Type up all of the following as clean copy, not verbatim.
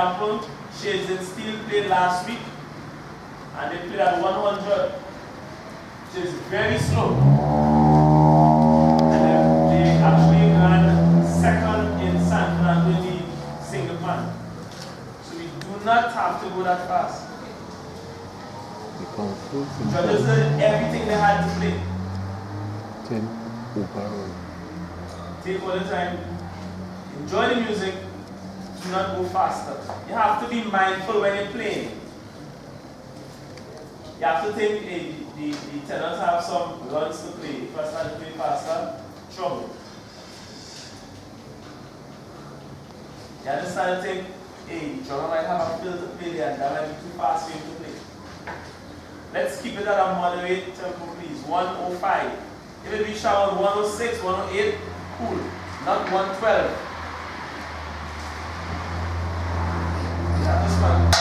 example, Shades in Steel played last week, and they played at 100, which is very slow. And they actually ran second in San Fernando in the single band. So we do not have to go that fast. Judges did everything they had to play. Take all the time, enjoy the music, do not go faster. You have to be mindful when you're playing. You have to think the tenors have some runs to play. If I start to play faster, trouble. You understand to think, hey, the drummer might have a fill to play there and that might be too fast for him to play. Let's keep it at a moderate tempo, please. 105. If it reach around 106, 108, cool. Not 112. Yeah, this one.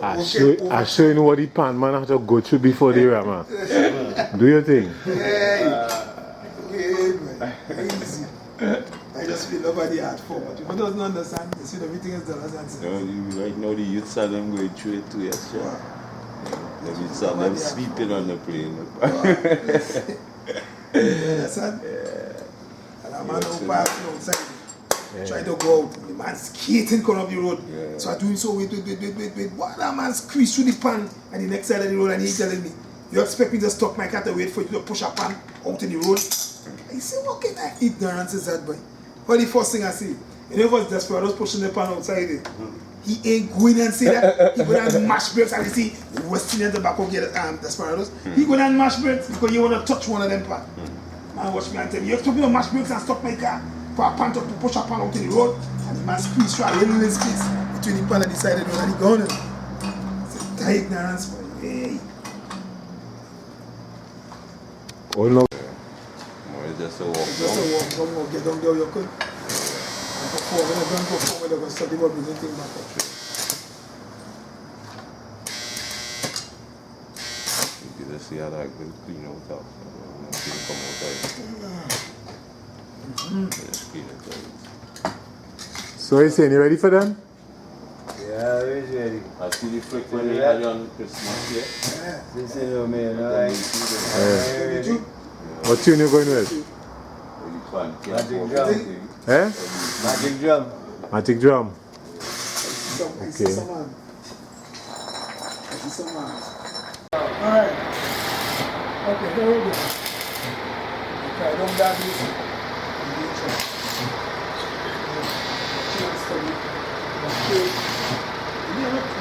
I show you what the pan man have to go through before the rammer. Do your thing. Easy. I just feel nobody hard for, but people doesn't understand. They see everything is done as answer. Right now the youths are them going through it too, yes, sure. The youths are them sleeping on the plane. Understand? And a man who passing outside, trying to go out. The man skating coming up the road. So I doing so, wait. What that man squeeze through the pan and the next side of the road and he telling me, you expect me to stop my car to wait for you to push a pan out in the road? I say, what kind of ignorance is that, boy? What the first thing I see? You know what's Desperados pushing the pan outside there? He ain't going and say that. He going and mash brakes and you see Western and Tobacco get Desperados. He going and mash brakes because you want to touch one of them pan. Man watch me and tell me, you expect me to mash brakes and stop my car for a pan to push a pan out in the road? And the man squeeze through a little space between the pan and the side of the road and he gone. It's a ignorance, boy. Hey. Oh no. Just a walk down. Get down there, you could. And perform, when you don't perform, you're going to study what we're doing back up. You just see how that will clean out top. Nothing come out there. Just clean it out. So you saying you ready for them? Yeah, we're ready. I see the flick when they had you on Christmas here. This is your man, alright. What tune you going with? Magic drum. Eh? Magic drum. Magic drum. Okay. Alright. Okay, here we go. Okay, don't grab this.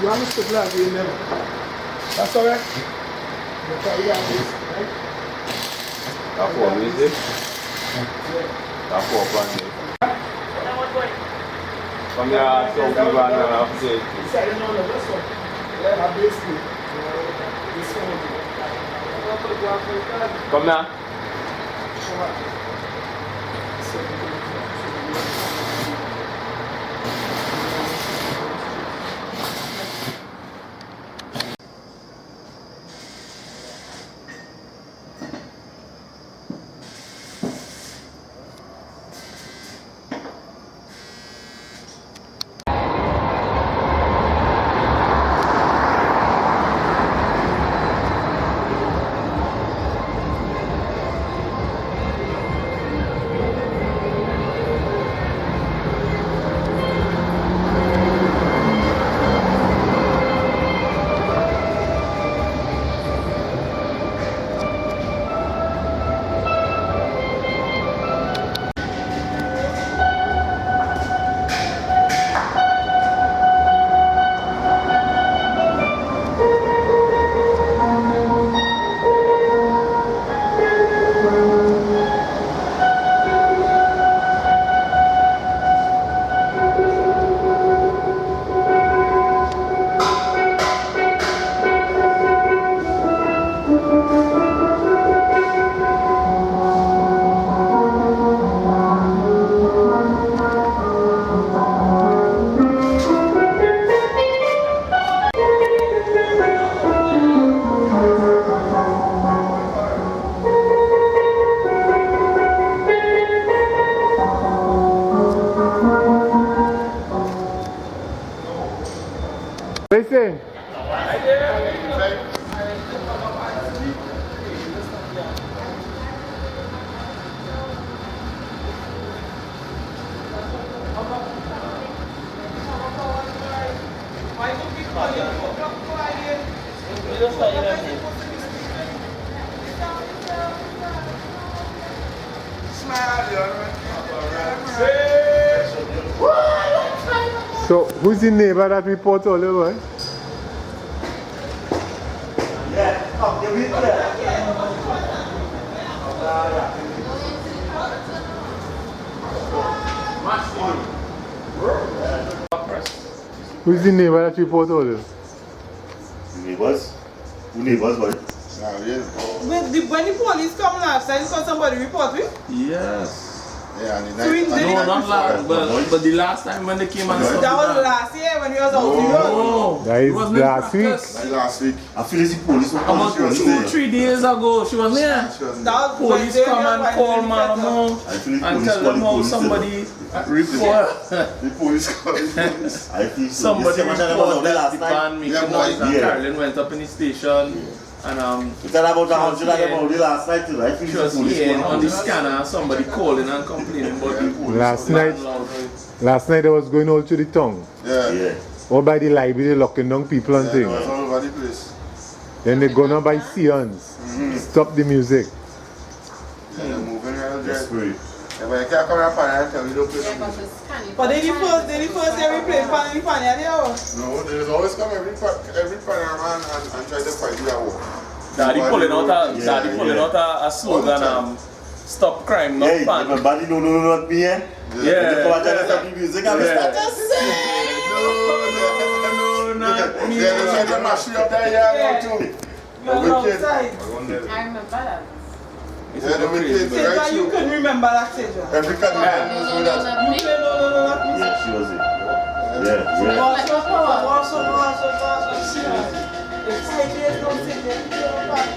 You understood last year, never. That's alright? You carry that this, right? That's what we did. That's what plan is. Come here, so we run around upstairs. No, this one. Yeah, basically. This one. Come here. Listen. So, who's the neighbor that we put all over? Who's the neighbor that we put all over? Neighbors? Who neighbors, boy? When the police come last time, saw somebody report me? Yes. Yeah, and the So we night. did No, not last, but the last time when they came and stuff That was like last year when we was out the road. No, That is it wasn't in last week. practice. Last week. I feel as the police were About coming to 2-3 days ago, she was there. She wasn't That was Police when come and they call were Malamo I feel the and police tell them how call the somebody police. report. The police called the police. I feel so. Somebody You see how much I was reported out there that last the night? band making Yeah, noise and yeah. Carolyn went up in the station and We tell about 100 of them out there last night too. I feel she the was police hearing call on the the police. scanner somebody calling and complaining about the police. Last so night- loud. Last night I was going out to the town. Yeah. Yeah. Or by the library, locking down people and Yeah, it things. was all over the place. Then they go down by Sion's. Stop the music. Yeah, they're moving around there. Desperate. Yeah, but you can't come up and tell me don't play some music. But they the first year we played Pan in Pan, yeah. No, there's always come every panorama and try to fight the award. Daddy pulling out a Yeah, Daddy pulling yeah. out a slogan stop crime, not Yeah, pan. my body no, not me, eh? Yeah. They come and tell us stop the music and we Yeah. start to sing. No, not me. Yeah, they try to mash you up there, yeah, now too. You're outside. I remember that. Yeah, the wicked, the Say right that you shoe. couldn't remember that stage. Every carnival No, knows no, who no, that. not me. Not me. Yeah, she was it. Yeah, yeah. Like what power? Also, if 5 years don't sit there, you don't back.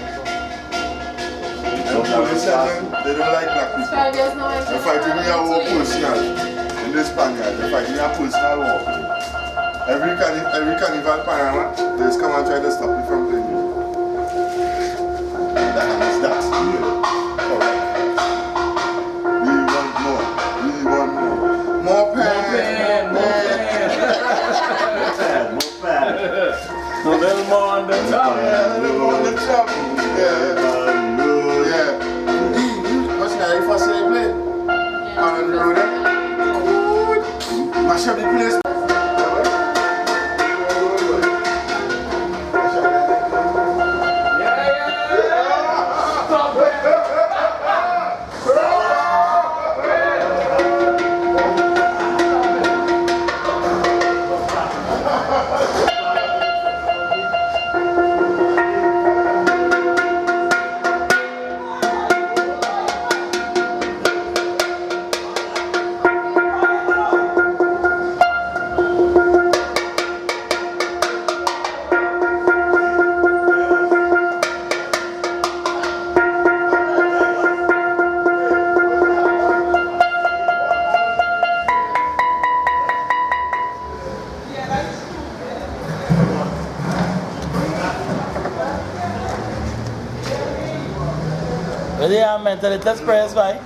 And the police tell them they don't like black people. 5 years now. They're fighting me a war personal. In this Spaniard, they're fighting me a personal war. Every carnival panorama, they just come and try to stop me from playing music. That's that. Correct. We want more. We want more. More pen. More Bad. A little more on the top. Yeah, they want the chop. Yeah. Yeah. What's that? If I say play? On the road. Mash up the place. Ready, I'm mentally test press, bye.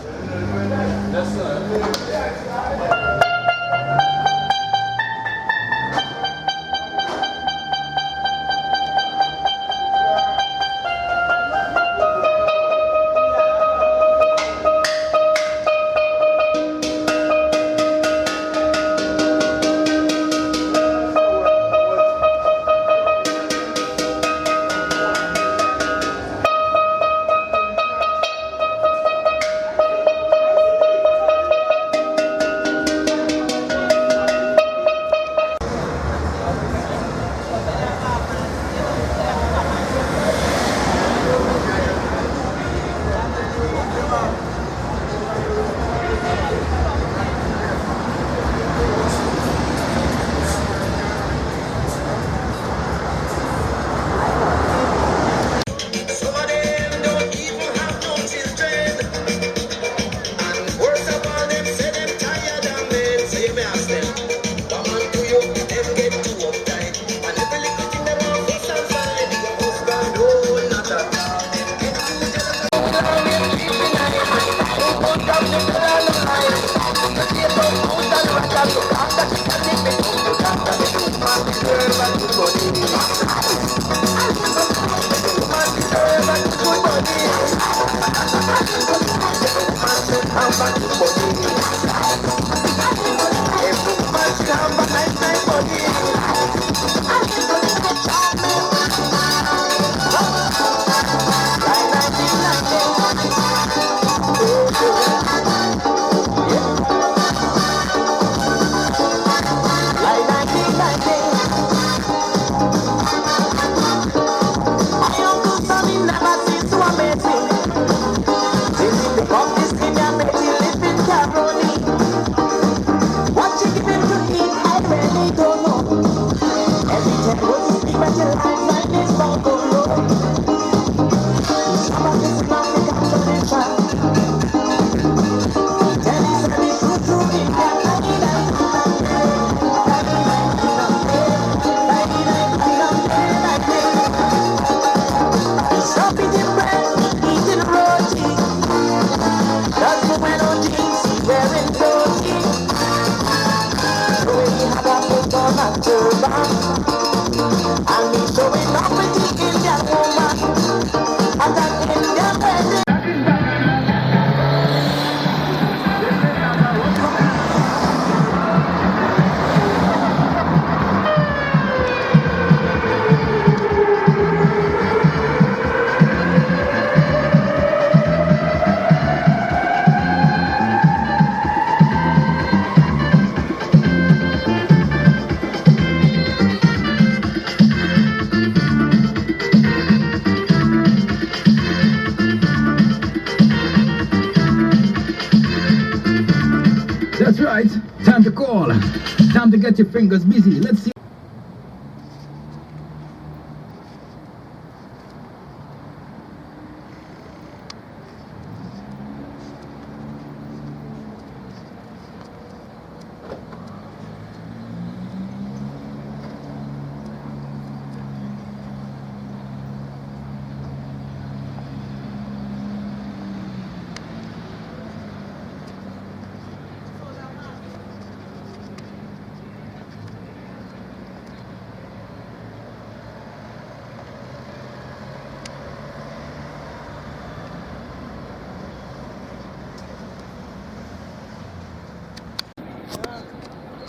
And he's showing up with the Indian woman and an Indian wedding. That's right. Time to call. Time to get your fingers busy. Let's see.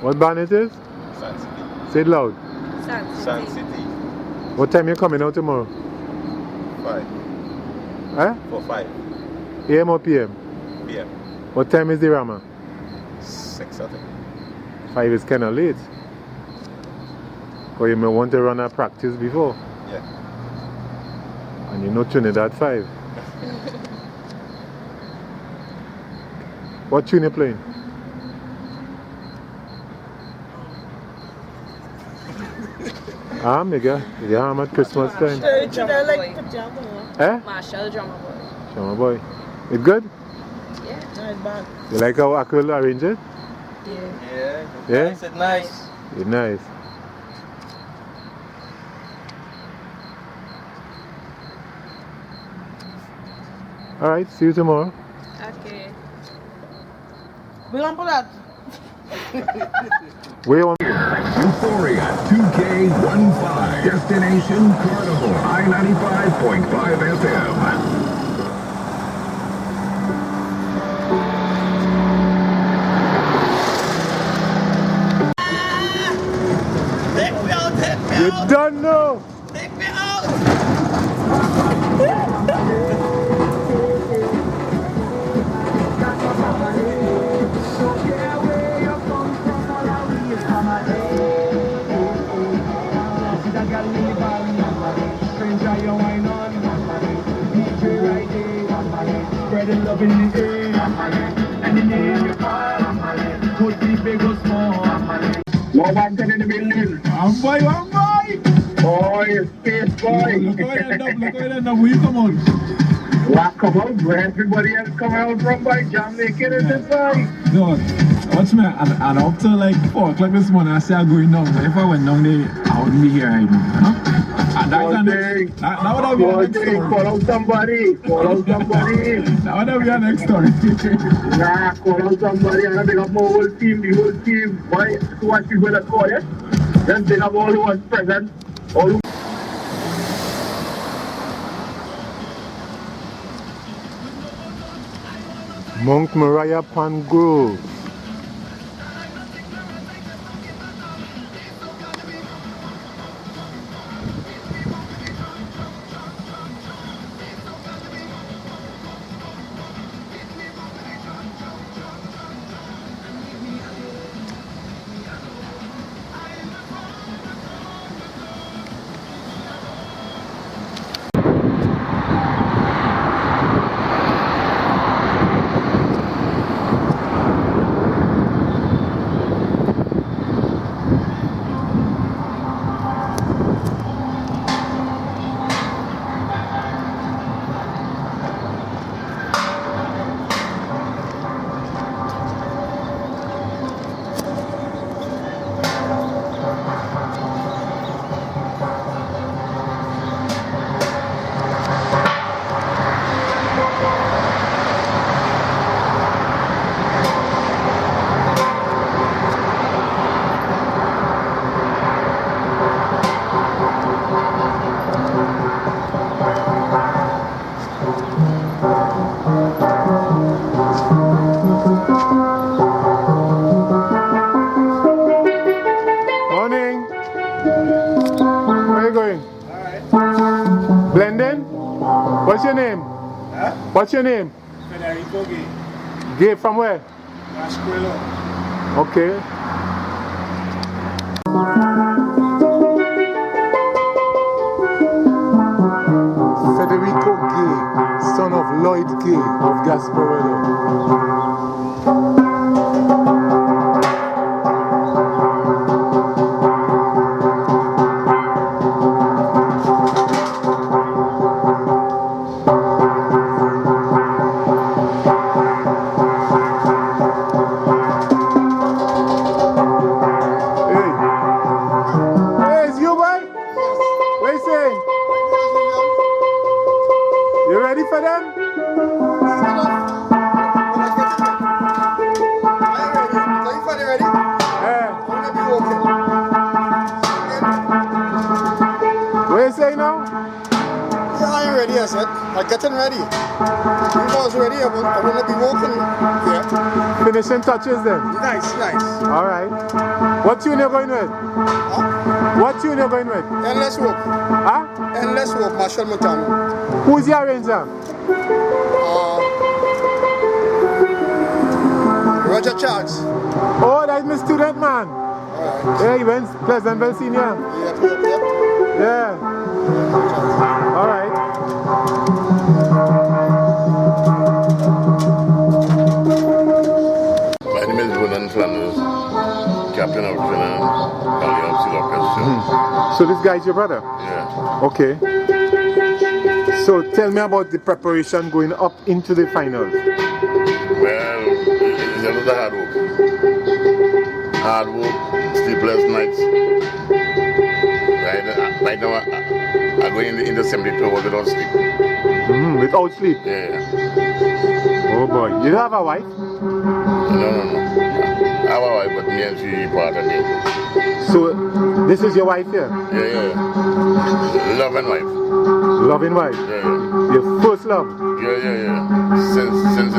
What band it is? Sun City. Say it loud. Sun City. What time you coming out tomorrow? 5. Eh? For 5 AM or PM? PM. What time is the Rama? 6, I think. 5 is kind of late. Because you may want to run a practice before. Yeah. And you know Trinidad 5. What tune you playing? Mega. You have at Christmas time. Eh? Marshall drummer boy. Drummer boy. It good? Yeah, not bad. You like how Akil arrange it? Yeah. Yeah? It's nice. It's nice. Alright, see you tomorrow. Okay. We don't put that. Where you want? Euphoria 2K15. Destination Carnival. I-95.5 FM. You don't know. Take me out! Spreading love in the air. And in the air. Could be big or small. One man in the building. One boy. Boy, space boy. Look how it end up. Where you come on? What come out? Where everybody else come out from by Jamaica and this boy. No, watch me. And up to like 4 o'clock this morning, I say I'm going down. But if I went down there, I wouldn't be here right now. You know? And that would have been our next story. Call out somebody. That would have been our next story. Nah, call out somebody. And I pick up my whole team, the whole team. Why? To watch people that call it. Then pick up all who was present. All who Monk Mariah Pan Grove. What's your name? Federico Gay. Gay from where? Masquerado. Okay. Federico Gay, son of Lloyd Gay of Gasparilla. I'm getting ready. If I was ready, I wouldn't be walking here. Finishing touches then? Nice, nice. Alright. What tune you going with? Huh? What tune you going with? Endless Walk. Huh? Endless Walk, Marshall Montano. Who's your arranger? Roger Charles. Oh, that's my student man. Alright. Yeah, he went Pleasantville Senior. Yep. Yeah. Alright. My name is Roland Flanders, captain of Trinidad Orchestra. So this guy's your brother? Yeah. Okay. So tell me about the preparation going up into the finals. Well, it's a lot of hard work. Hard work, sleepless nights. Right now, I'm going in the 72 hours without sleep. Without sleep? Yeah. Oh boy. You have a wife? No. I have a wife, but me and she part of it. So, this is your wife here? Yeah. Loving wife. Loving wife? Yeah. Your first love? Yeah. Since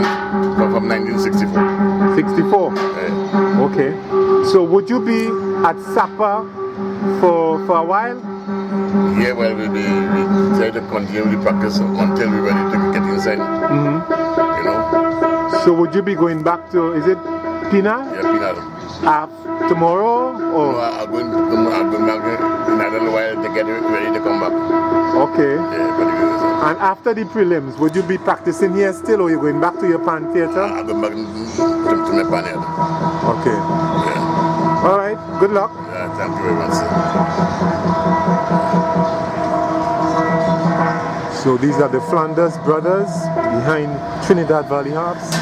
from 1964. 64? Yeah. Okay. So, would you be at Sapa for a while? Yeah, well, we try to continue the practice until we're ready to get inside. You know? So would you be going back to, is it Pina? Yeah, Pina. Tomorrow? Or? No, I'm going back in a little while to get ready to come back. Okay. Yeah, and after the prelims, would you be practicing here still, or are you going back to your pan theatre? I'm going back to my pan theatre. Okay. Yeah. All right. Good luck. Yeah, thank you very much, sir. So these are the Flanders brothers behind Trinidad Valley Harps.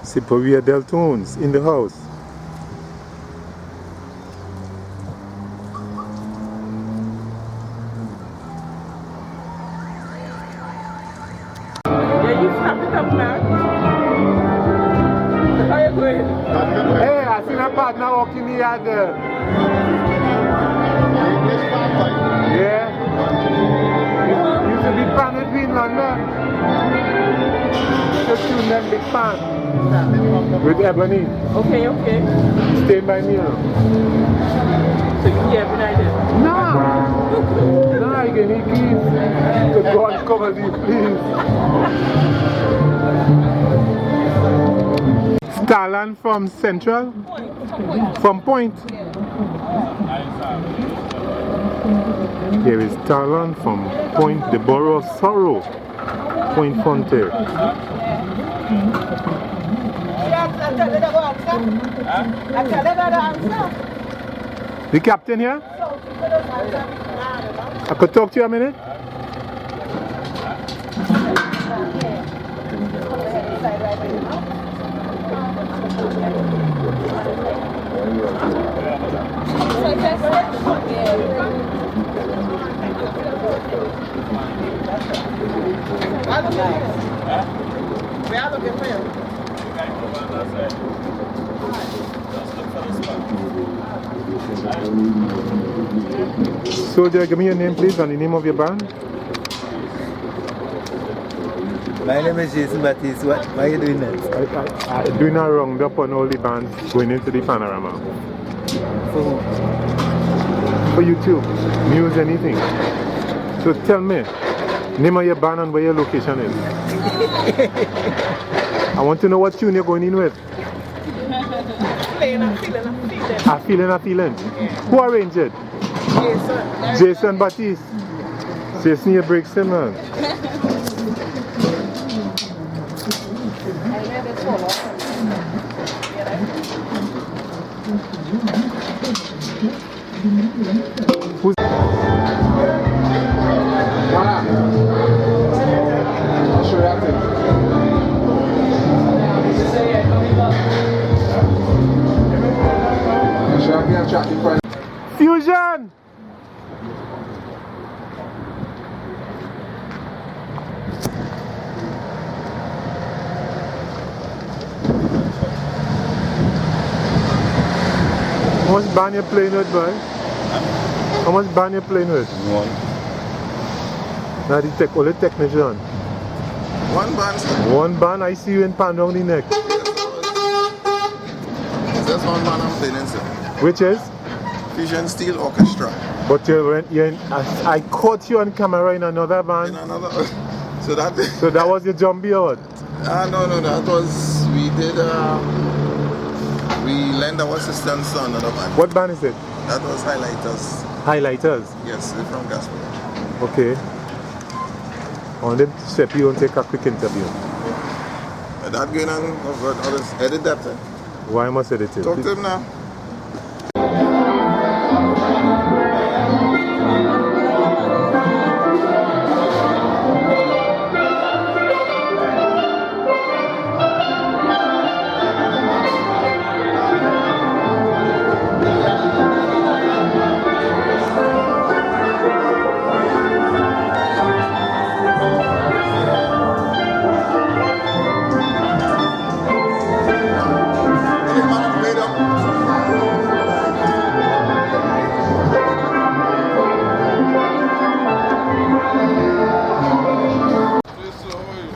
Siparia Deltones in the house. Yeah, you snap it up now. How you going? Hey, I see my partner walking in the yard there. Yeah. You should be pan with Greenland, man. Just tune them big pan. With Ebony. Okay, okay. Stay by me, you know. So you hear every night then? Nah, you can eat keys. To go and cover these, please. Starland from Central? From Point? Here is Starland from Point, the borough of Sorrow. Point Frontier. The captain here? I could talk to you a minute? We are looking for you. Soldier, give me your name, please, and the name of your band. My name is Jason Baptiste. Why are you doing that? I'm doing a roundup on all the bands going into the panorama. For who? For YouTube, news, anything. So tell me, name of your band and where your location is. I want to know what tune you're going in with. I'm feeling. A feeling. Who arranged it? Jason Baptiste. Jason, you break him, man. Who's I'll show you after. Fusion! How much band you playing with, boy? How much band you playing with? One. Now the only technician. One band, sir. One band, I see you in pan down the neck. That's one band I'm playing in, sir. Which is? Fusion Steel Orchestra. But I caught you on camera in another band. In another. So that was your jumbie or what? No, that was, we lent our assistance to another band. What band is it? That was Highlighters. Highlighters? Yes, they're from Gospel. Okay. On them step you and take a quick interview. That going on, others edit that thing. Why must I edit it? Talk to him now.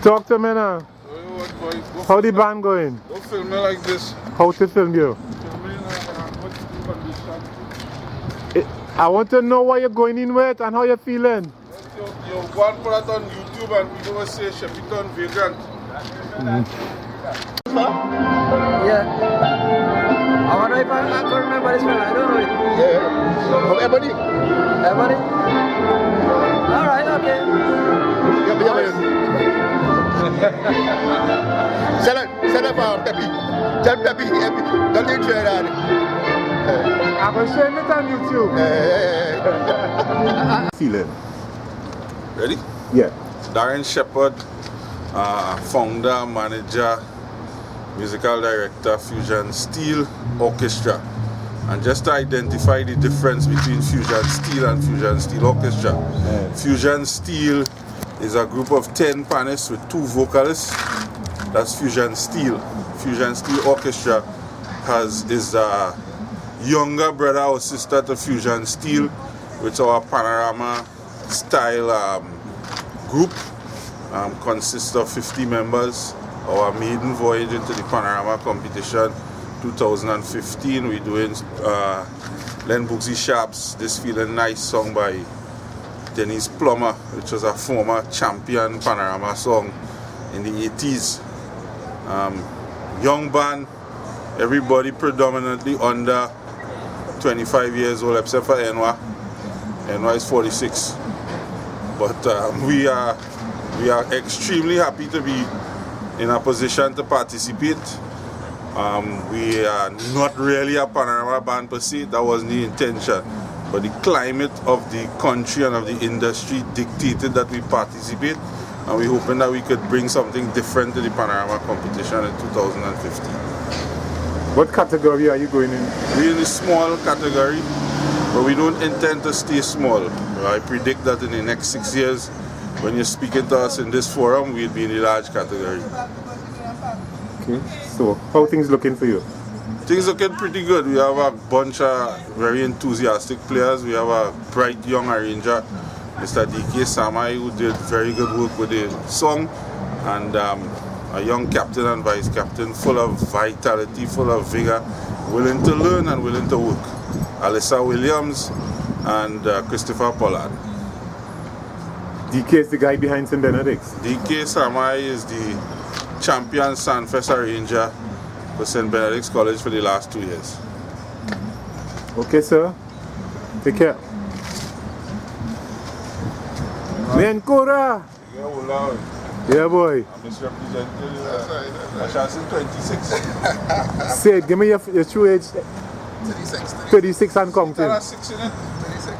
Talk to me now. How the band going? Don't film me like this. How to film you? I want to know what you're going in with and how you're feeling. You go and put that on YouTube and people will say Shepperton Vagrant. Yeah. I wonder if I can remember this one. I don't know it. Yeah. From Ebony. Ebony? Alright, okay. Set up Peppy. Tell Peppy, don't you try that. I'm going to show it on YouTube. Feeling. Ready? Yeah. Darren Shepherd, founder, manager, musical director, Fusion Steel Orchestra. And just to identify the difference between Fusion Steel and Fusion Steel Orchestra. Fusion Steel is a group of 10 panists with 2 vocalists. That's Fusion Steel. Fusion Steel Orchestra is a younger brother or sister to Fusion Steel, which our Panorama style group consists of 50 members. Our maiden voyage into the Panorama competition 2015, we're doing Len Boogsy Sharp's This Feeling Nice song by Denise Plummer, which was a former champion Panorama song in the 80s. Young band, everybody predominantly under 25 years old except for Enwa. Enwa is 46. But we are extremely happy to be in a position to participate. We are not really a Panorama band per se, that wasn't the intention. But the climate of the country and of the industry dictated that we participate, and we're hoping that we could bring something different to the Panorama competition in 2015. What category are you going in? We're in the small category, but we don't intend to stay small. I predict that in the next 6 years, when you're speaking to us in this forum, we'll be in the large category. Okay, so how things looking for you? Things looking pretty good. We have a bunch of very enthusiastic players. We have a bright young arranger, Mr. D.K. Samai, who did very good work with the song, and a young captain and vice captain full of vitality, full of vigor, willing to learn and willing to work. Alyssa Williams and Christopher Pollard. DK is the guy behind St. Benedict's. DK Samai is the champion Sandfest arranger for St. Benedict's College for the last 2 years. Okay, sir. Take care. Lencora! Yeah, boy. I'm misrepresented. I shall say 26. Say it, give me your true age. 36. 36 and counting. There are 6 in it. 36.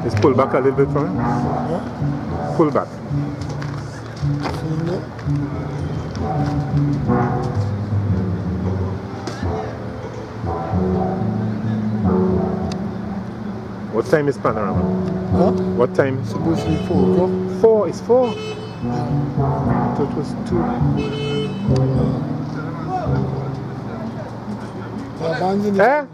Just pull back a little bit from it. Huh? Pull back. What time is Panorama? Huh? What time? It's supposed to be 4 o'clock. 4? It's 4? I thought it was 2. Eh?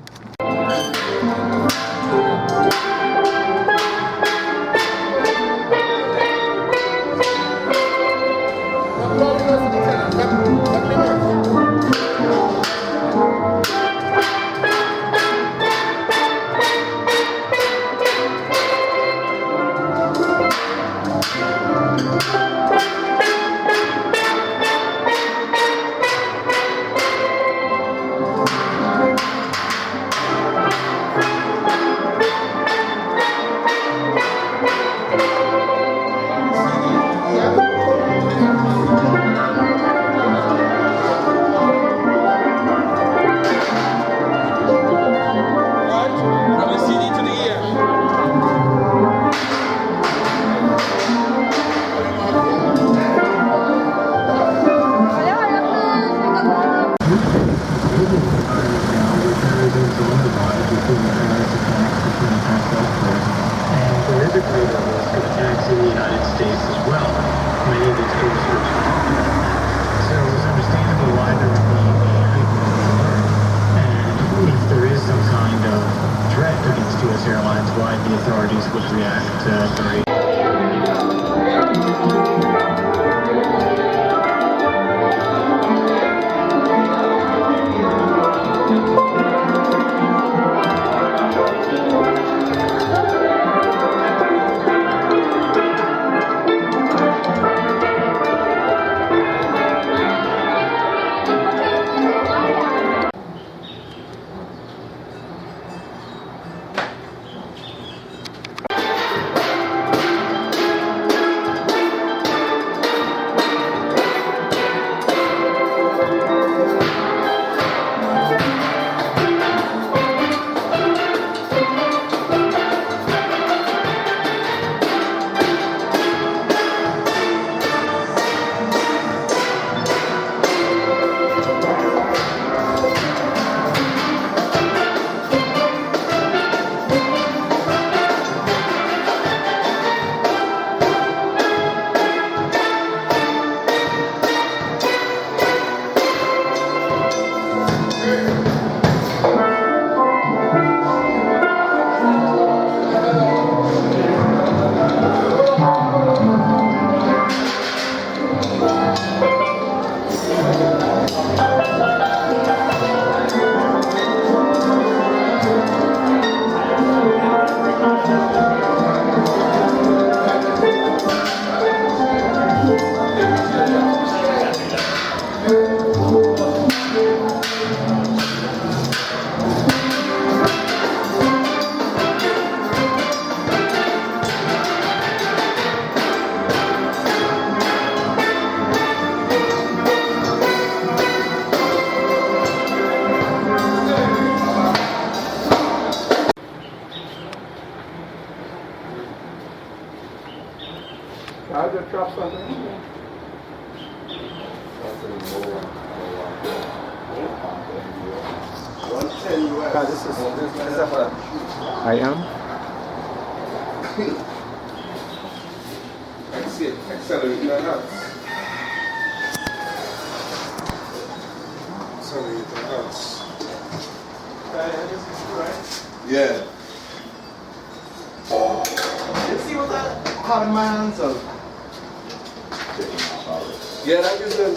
I'll just drop something. I am. Accelerate your hands. Accelerate your hands. Yeah. You see what that hard in my hands of? Yeah, that gives them.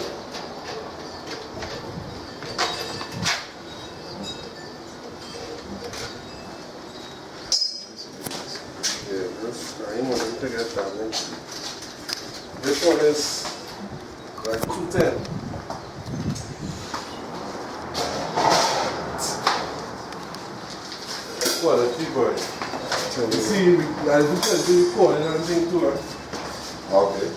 Yeah, this I want to get that one. This one is like 210. Quality boy. You see, as you can do recording and everything too. Okay.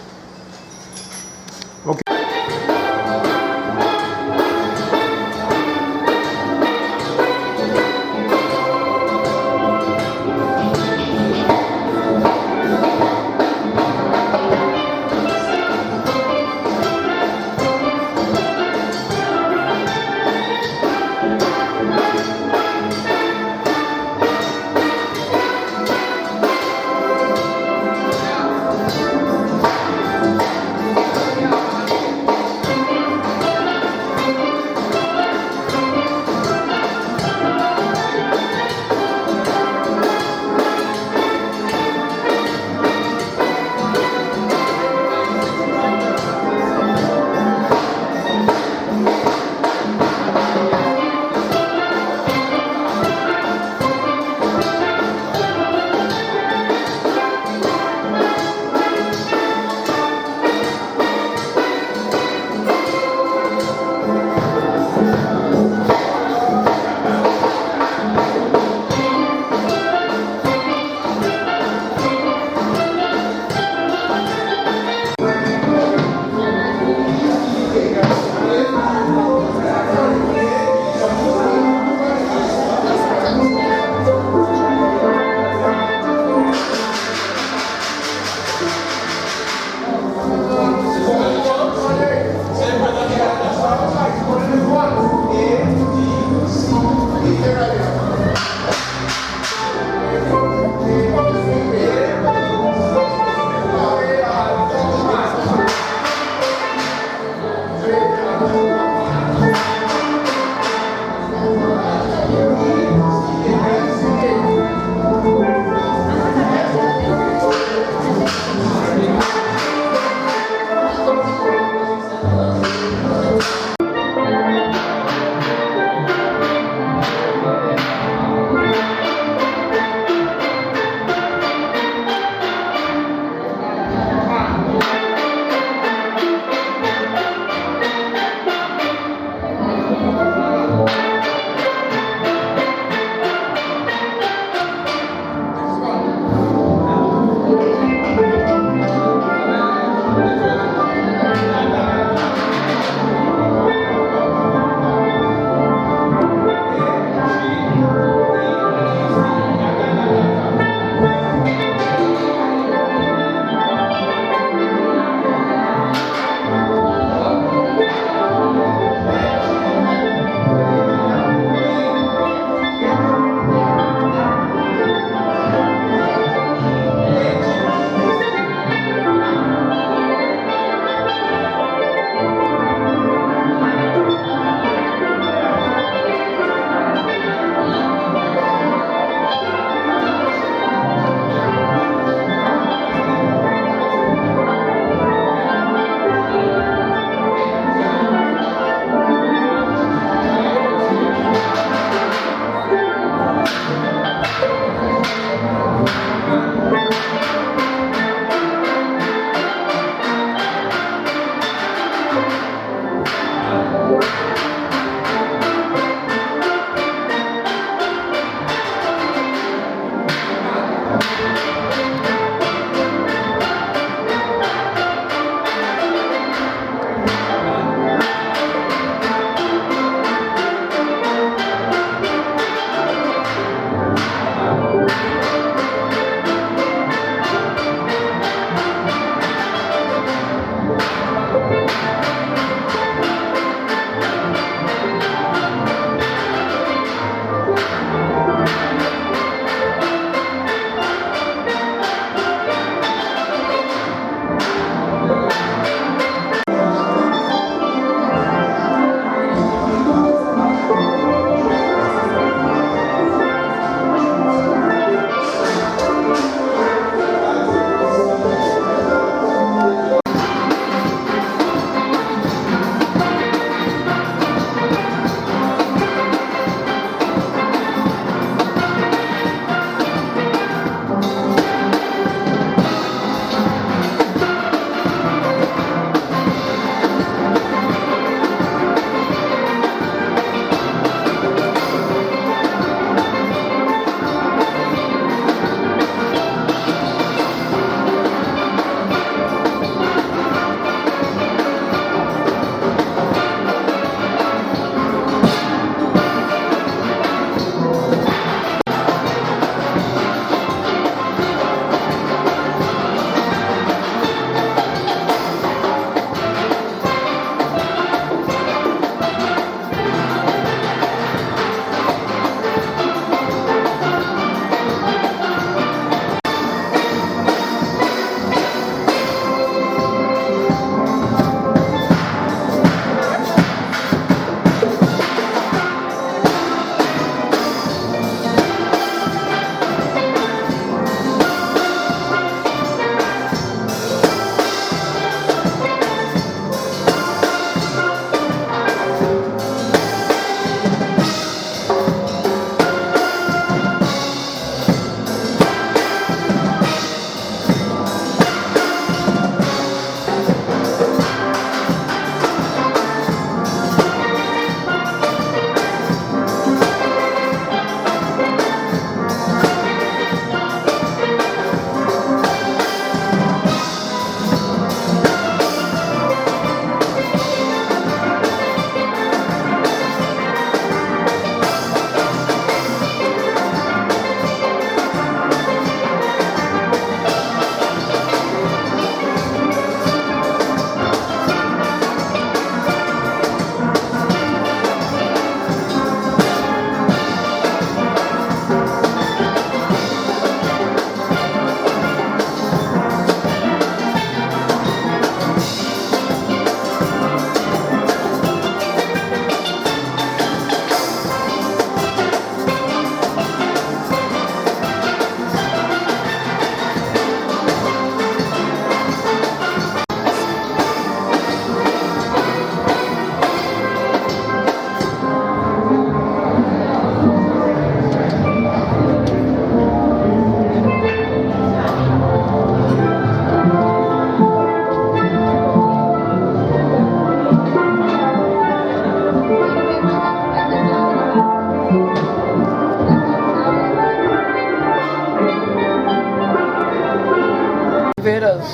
invaders.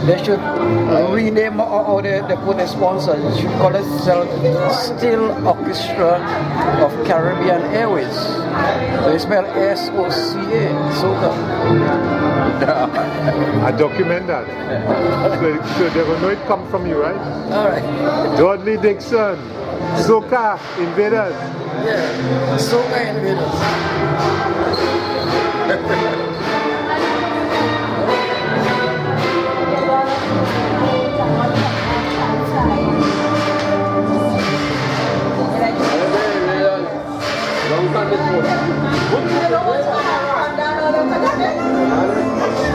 They should rename or they put a sponsor. They should call it Steel Orchestra of Caribbean Airways. They spell SOCA, SOCA. I document that. So they will know it come from you, right? All right. Dudley, Dixon, Soca, Invaders. Yeah, Soca Invaders.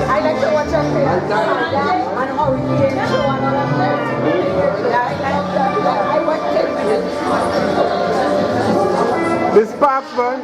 I like to watch your face. And how we can show and all of that. I watch 10 minutes. This Parks, man.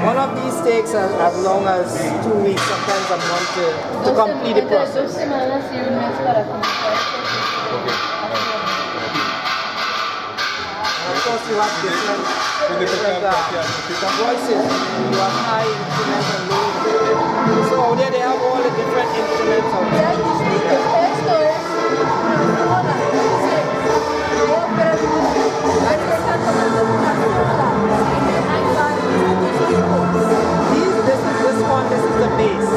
One of these takes as long as 2 weeks, sometimes a month to complete the process. Of course, you have different voices. You have high instruments and low instruments. So out there they have all the different instruments out there. This is the bass.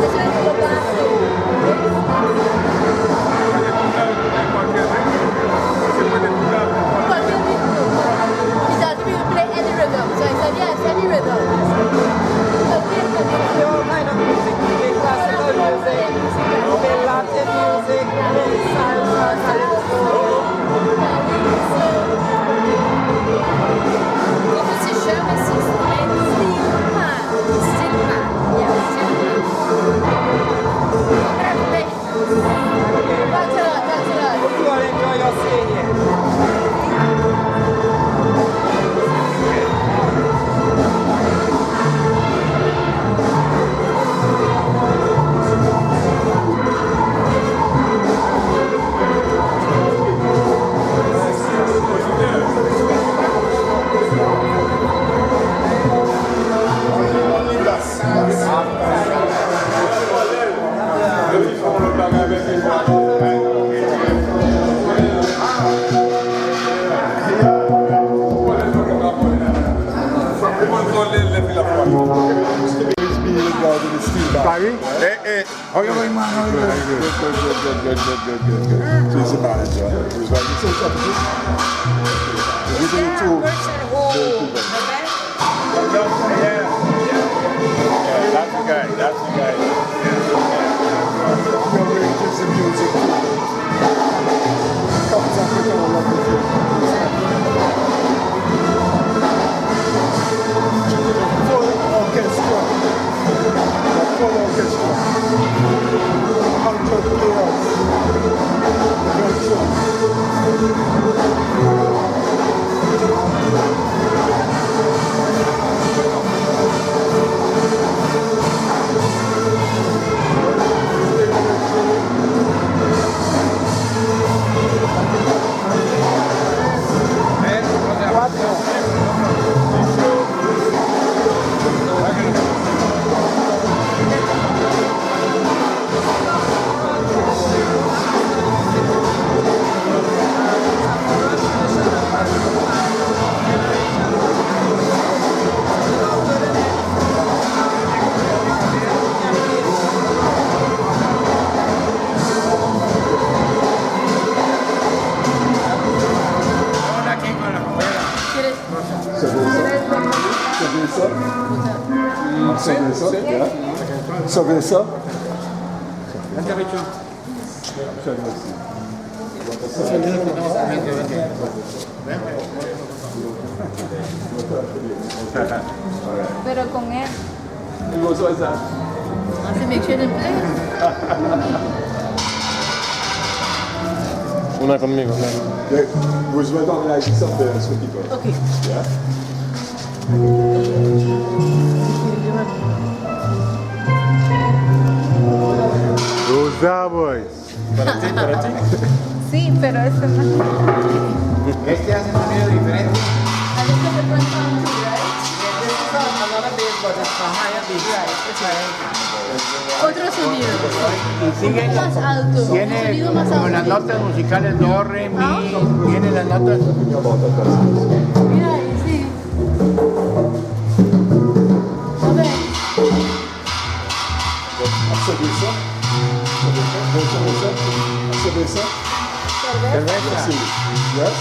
Kind of music, you play classical music, Latin music, salsa, Como se chama esse instrumento? Steelband. Yeah, Steelband. That's it. Hope you all enjoy your stay here. Barry? Hey. How you going, man? How you doing? Good. So he's a manager. He's like, you say something? He's doing two. Yeah, that's the guy. Gives the music. Comes up with all of the full orchestra. Full orchestra. 100 players. Cerveza. Pero con él. And what was that? To make sure they play. Una conmigo. We're going to organize some dance for people. Okay. Yeah? Rosa boys. Para ti. Sí, pero este no. Este hace un sonido diferente. I think it's a different sound too, right? This is another bass, but it's a higher bass. Otro sonido. Y sigue Más alto. Tiene Sonido más como alto. las notas musicales do, re, mi. Tiene las notas. Mira ahí, sí. A ver. Cerveza. Cerveza. Yes?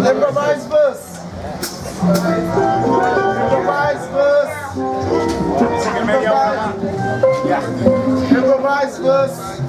Improvise verse. Improvise verse. Improvise verse.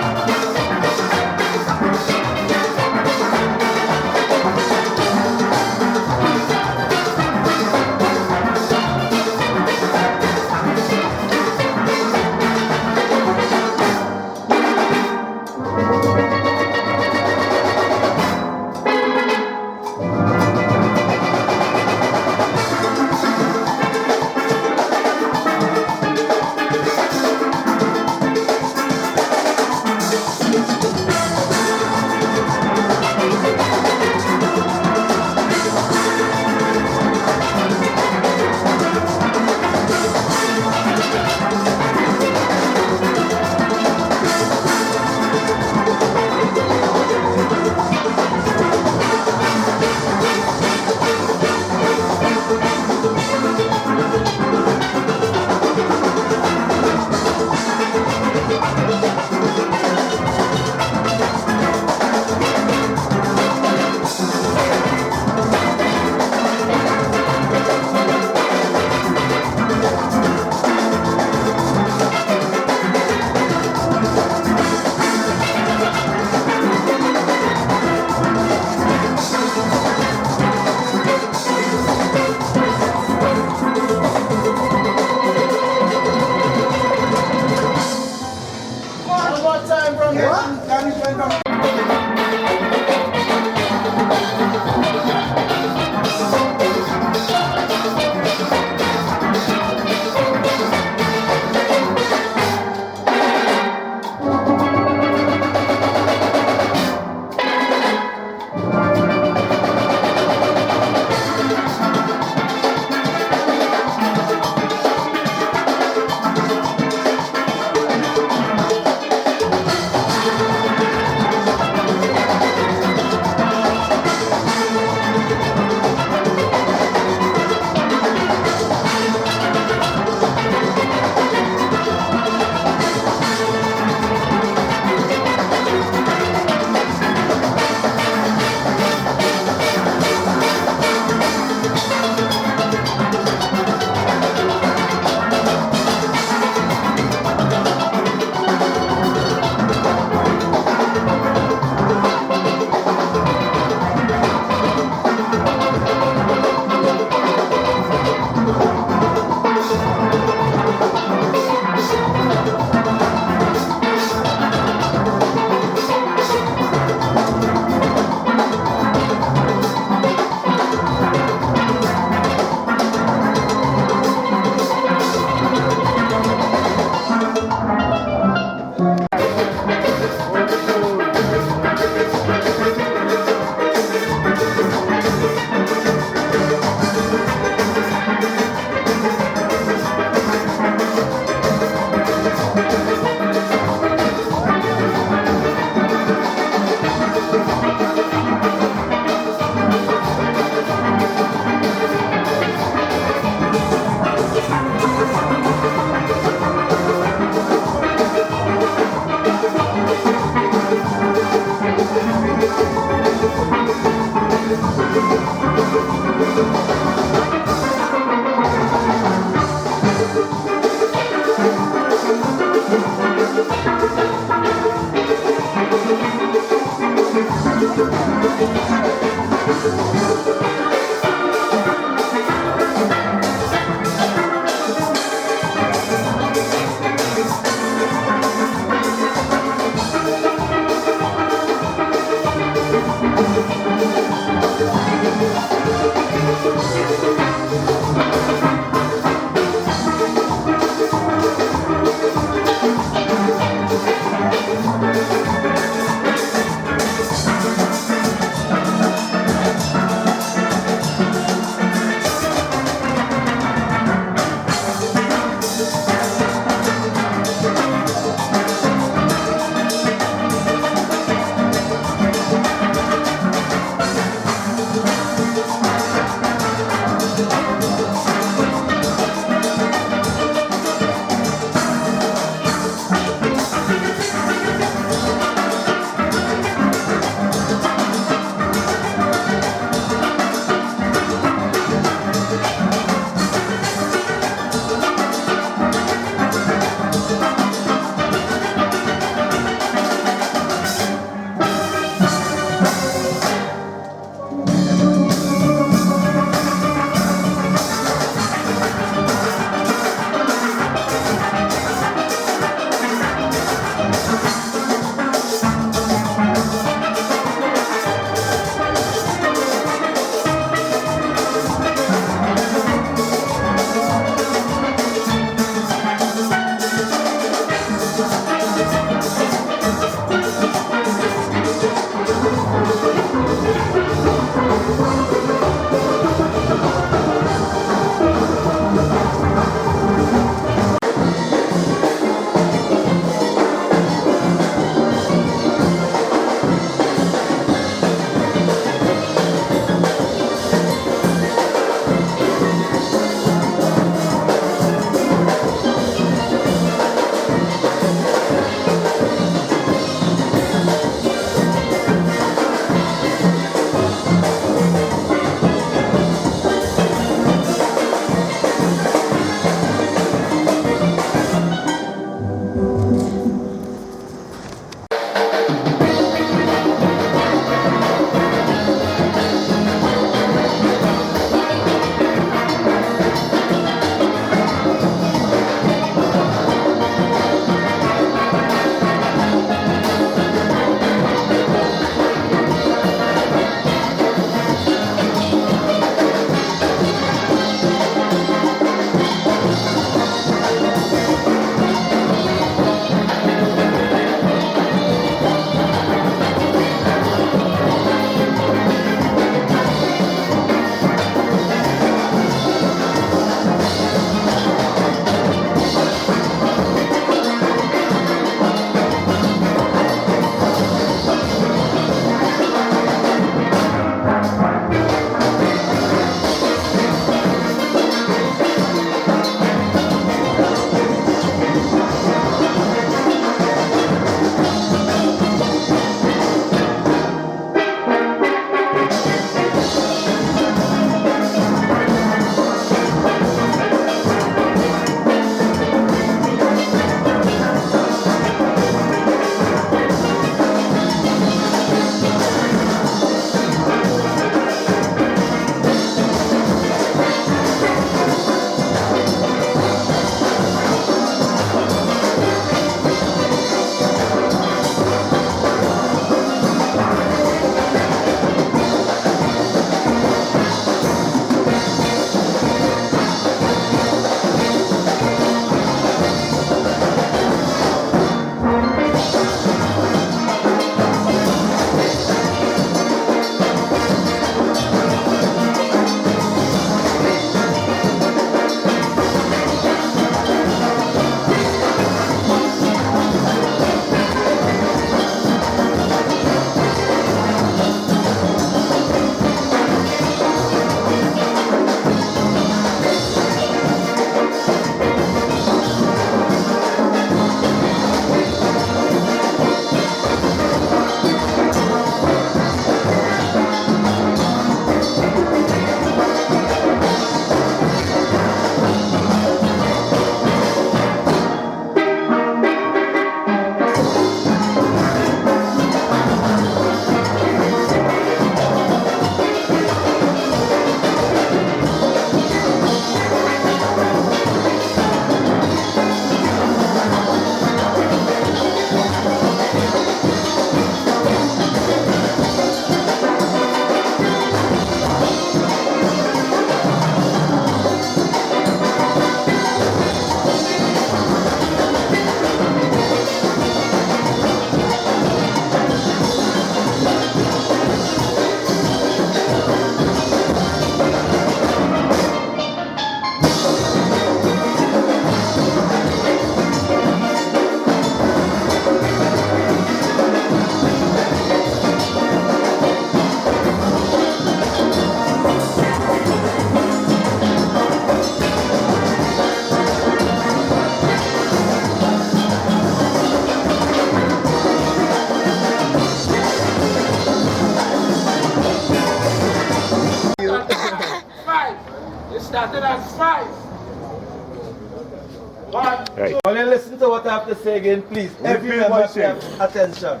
Right. Only listen to what I have to say again, please. Every member pay attention.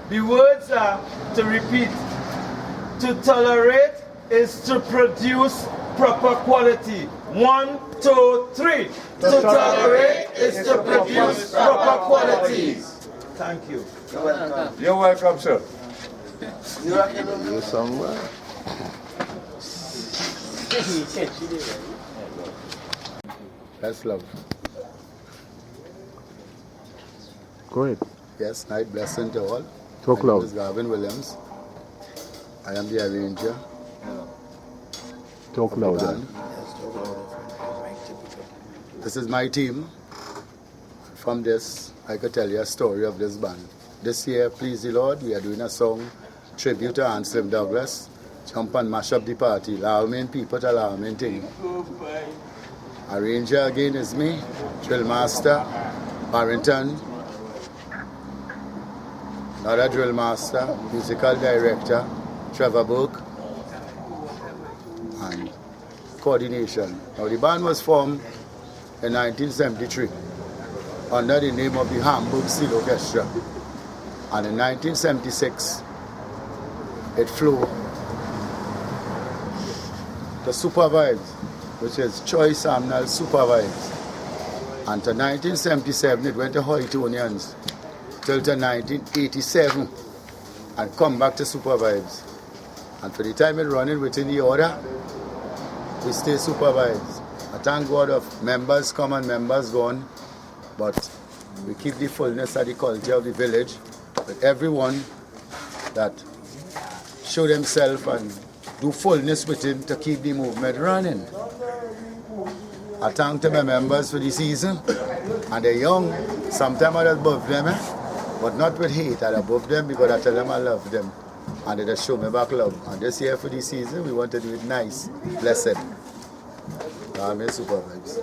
The words are to repeat. To tolerate is to produce proper quality. 1, 2, 3. To tolerate is to produce proper qualities. Thank you. You're welcome. You're welcome, sir. You somewhere. That's love. Go ahead. Yes, night blessing to all. Talk My name loud. is Gavin Williams. I am the arranger. Talk of the louder. band. This is my team. From this, I could tell you a story of this band. This year, please the Lord, we are doing a song tribute to Anselm Douglas. Jump and mash up the party. Lawman people to Lawman thing. Arranger again is me, drill master, Barrington, another drill master, musical director, Trevor Burke, and coordination. Now the band was formed in 1973 under the name of the Hamburg Steel Orchestra, and in 1976 it flew to Supervibes, which is Choice Amnal Supervibes, and to 1977 it went to Hoytonians till to 1987 and come back to Supervibes. And for the time it running within the order, we stay Supervibes. I thank God of members come and members gone, but we keep the fullness of the culture of the village with everyone that show themselves and do fullness with him to keep the movement running. I thank to my members for the season, and they're young. Sometimes I'm above them, but not with hate. I'm above them because I tell them I love them, and they just show me back love. And this year for the season, we want to do it nice, blessed. I'm in Supervibes.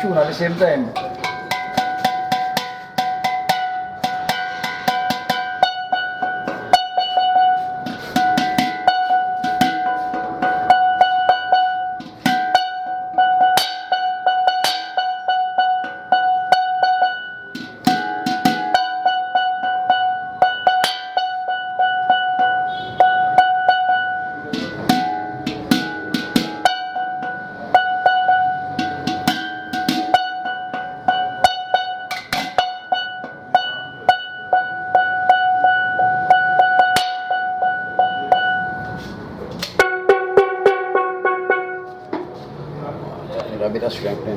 tune at the same time. A bit of strength then.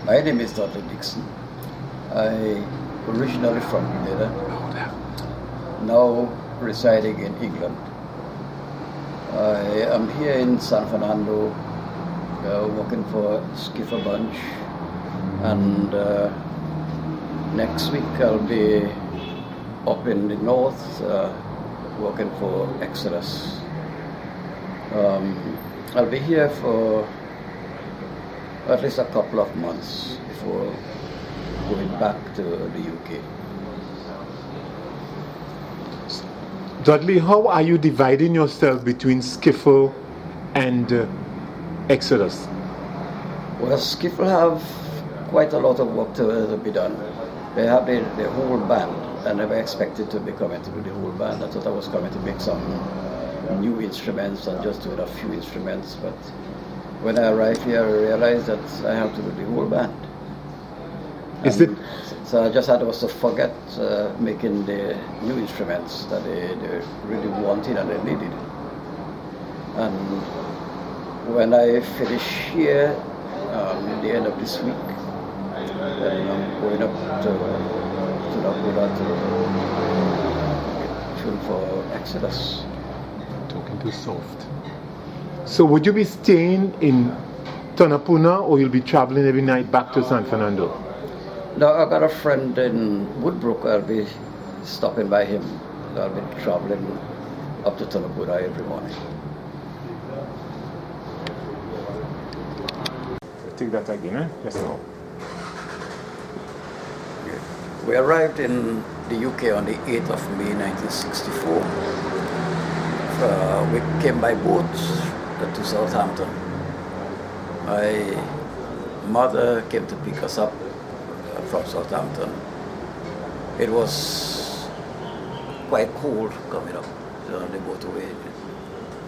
My name is Dudley Dixon. I originally from Trinidad, now residing in England. I am here in San Fernando working for Skipper Bunch, and next week I'll be up in the north working for Exodus. I'll be here for at least a couple of months before going back to the UK. Dudley, how are you dividing yourself between Skiffle and Exodus? Well, Skiffle have quite a lot of work to be done. They have the whole band. I never expected to be coming to do the whole band. I thought I was coming to make some new instruments and just do a few instruments, but when I arrived here, I realized that I have to do the whole band. So I just had to forget making the new instruments that they really wanted and they needed. And when I finish here, the end of this week, then I'm going up to Nagola to tune for Exodus. Talking too soft. So would you be staying in Tonapuna or you'll be traveling every night back to San Fernando? No, I got a friend in Woodbrook. I'll be stopping by him. I'll be traveling up to Tonapuna every morning. Take that again, eh? Yes, no. We arrived in the UK on the 8th of May 1964. We came by boat to Southampton. My mother came to pick us up from Southampton. It was quite cold coming up on the motorway.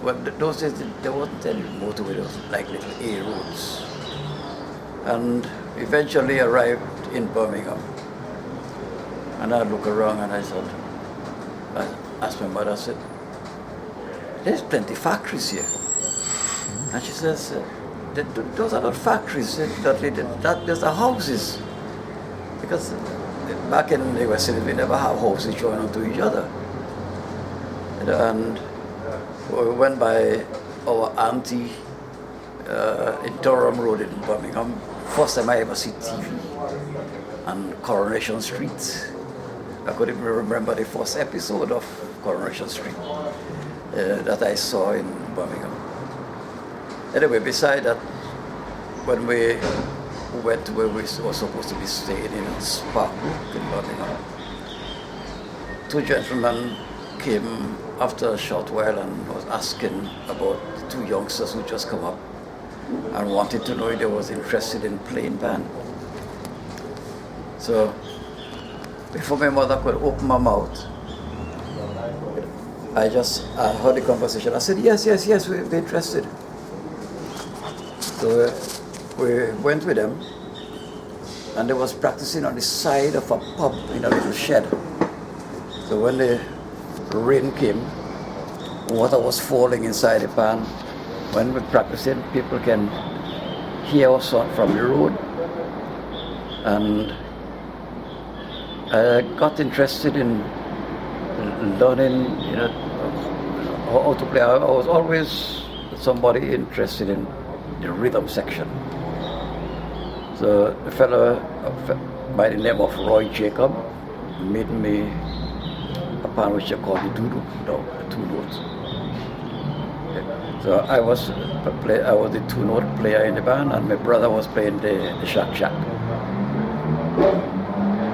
But those days there wasn't any motorway, there was like little A roads. And eventually arrived in Birmingham. And I looked around and I said, I asked my mother, I said, there's plenty of factories here. And she says, those are not factories, those are houses. Because back in the West Indies, we never have houses joined onto each other. And we went by our auntie in Durham Road in Birmingham. First time I ever see TV. And Coronation Street. I could even remember the first episode of Coronation Street that I saw in Birmingham. Anyway, beside that, when we went to where we were supposed to be staying in Sparkbrook in Birmingham, two gentlemen came after a short while and was asking about the two youngsters who just come up and wanted to know if they was interested in playing band. So before my mother could open my mouth, I heard the conversation. I said, yes, we're interested. So we went with them, and they was practicing on the side of a pub in a little shed. So when the rain came, water was falling inside the band. When we're practicing, people can hear us from the road. And I got interested in learning, how to play. I was always somebody interested in the rhythm section. So a fellow by the name of Roy Jacob made me a band which they call the Dudu, the two notes. So I was the two-note player in the band, and my brother was playing the shack.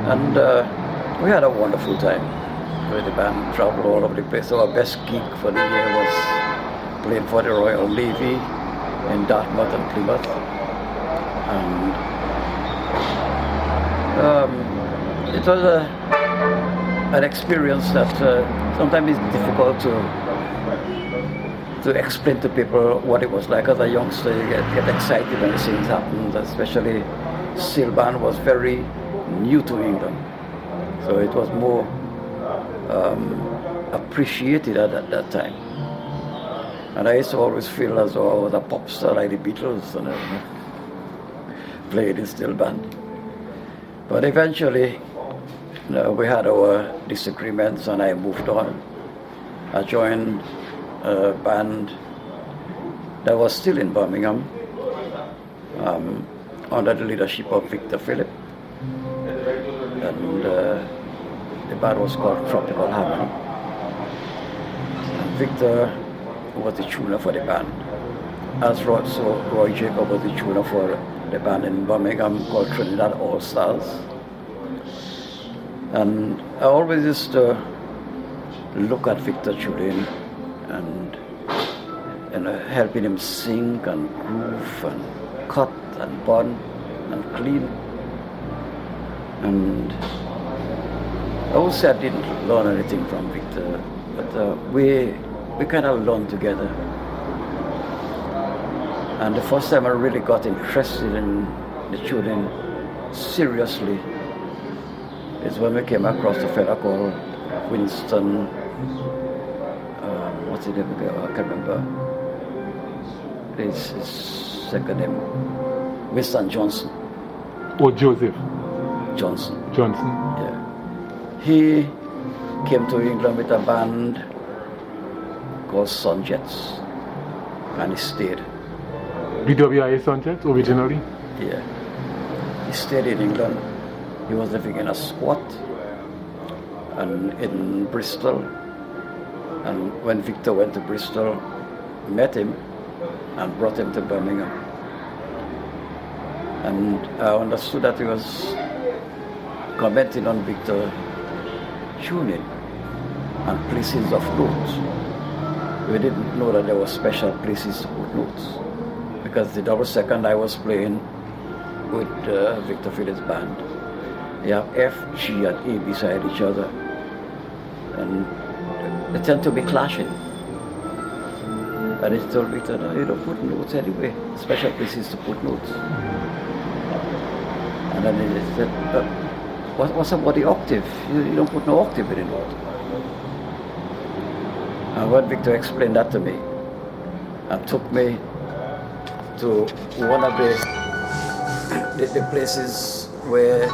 And we had a wonderful time with the band, traveled all over the place. So our best gig for the year was playing for the Royal Navy in Dartmouth and Plymouth. And it was an experience that sometimes it's difficult to explain to people what it was like. As a youngster, you get excited when things happen, especially Steelband was very new to England. So it was more appreciated at that time. And I used to always feel as though I was a pop star like the Beatles and played in Steelband. But eventually, we had our disagreements and I moved on. I joined a band that was still in Birmingham under the leadership of Victor Phillip. And the band was called Tropical Harmony. And Victor was the tuner for the band. As Roy Jacob was the tuner for the band in Birmingham called Trinidad All-Stars. And I always used to look at Victor tuning and helping him sing and groove and cut and burn and clean. And I would say I didn't learn anything from Victor, but we kind of learned together. And the first time I really got interested in the tuning seriously is when we came across a fella called Winston, what's his name again? I can't remember. His second name, Winston Johnson. Or Joseph? Johnson. Yeah. He came to England with a band called Sun Jets, and he stayed. BWI Sun Jets originally? Yeah. He stayed in England. He was living in a squat and in Bristol. And when Victor went to Bristol, met him and brought him to Birmingham. And I understood that he was commenting on Victor tuning and places of notes. We didn't know that there were special places to put notes, because the double second I was playing with Victor Phillips' band, you have F, G, and A beside each other, and they tend to be clashing. And he told Victor, no, you don't put notes anyway, special places to put notes. And then he said, what's about the octave? You don't put no octave in a note. And when Victor explained that to me and took me to one of the places where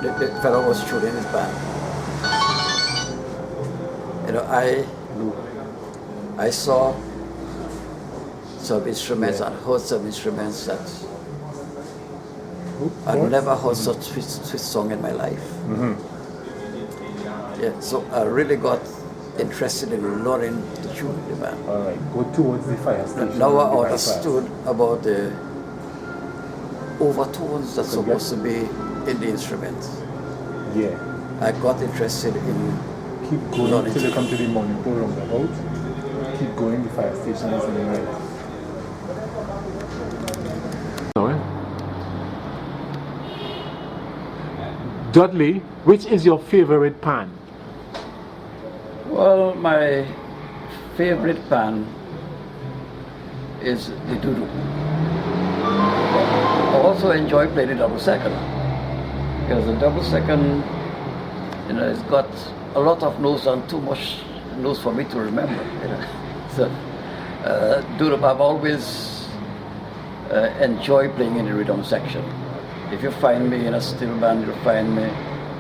the fellow was tuning his band, I saw some instruments and heard some instruments that I'd never heard such sweet song in my life. Mm-hmm. Yeah, so I really got interested in learning to tune the band. All right, go towards the fire station. Now I understood about the overtones that's supposed to be in the instruments. Yeah. I got interested in keep going till you come to the Monaco roundabout. Keep going, the fire station is on the right. Sorry. Dudley, which is your favorite pan? Well, my favorite pan is the doo-doo. I also enjoy playing the double second, because the double second, you know, it's got a lot of notes and too much notes for me to remember. You know? So, doo-doo, I've always enjoyed playing in the rhythm section. If you find me in a steel band, you'll find me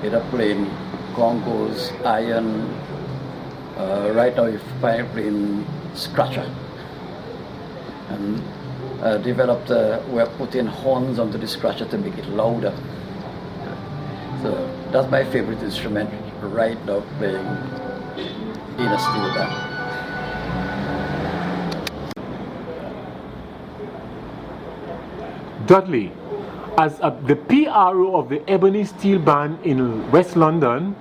either playing congos, iron. Right now, you find me playing scratcher. And developed, we're putting horns onto the scratcher to make it louder. So that's my favorite instrument right now, playing in a steel band. Dudley, as the PRO of the Ebony Steel Band in West London,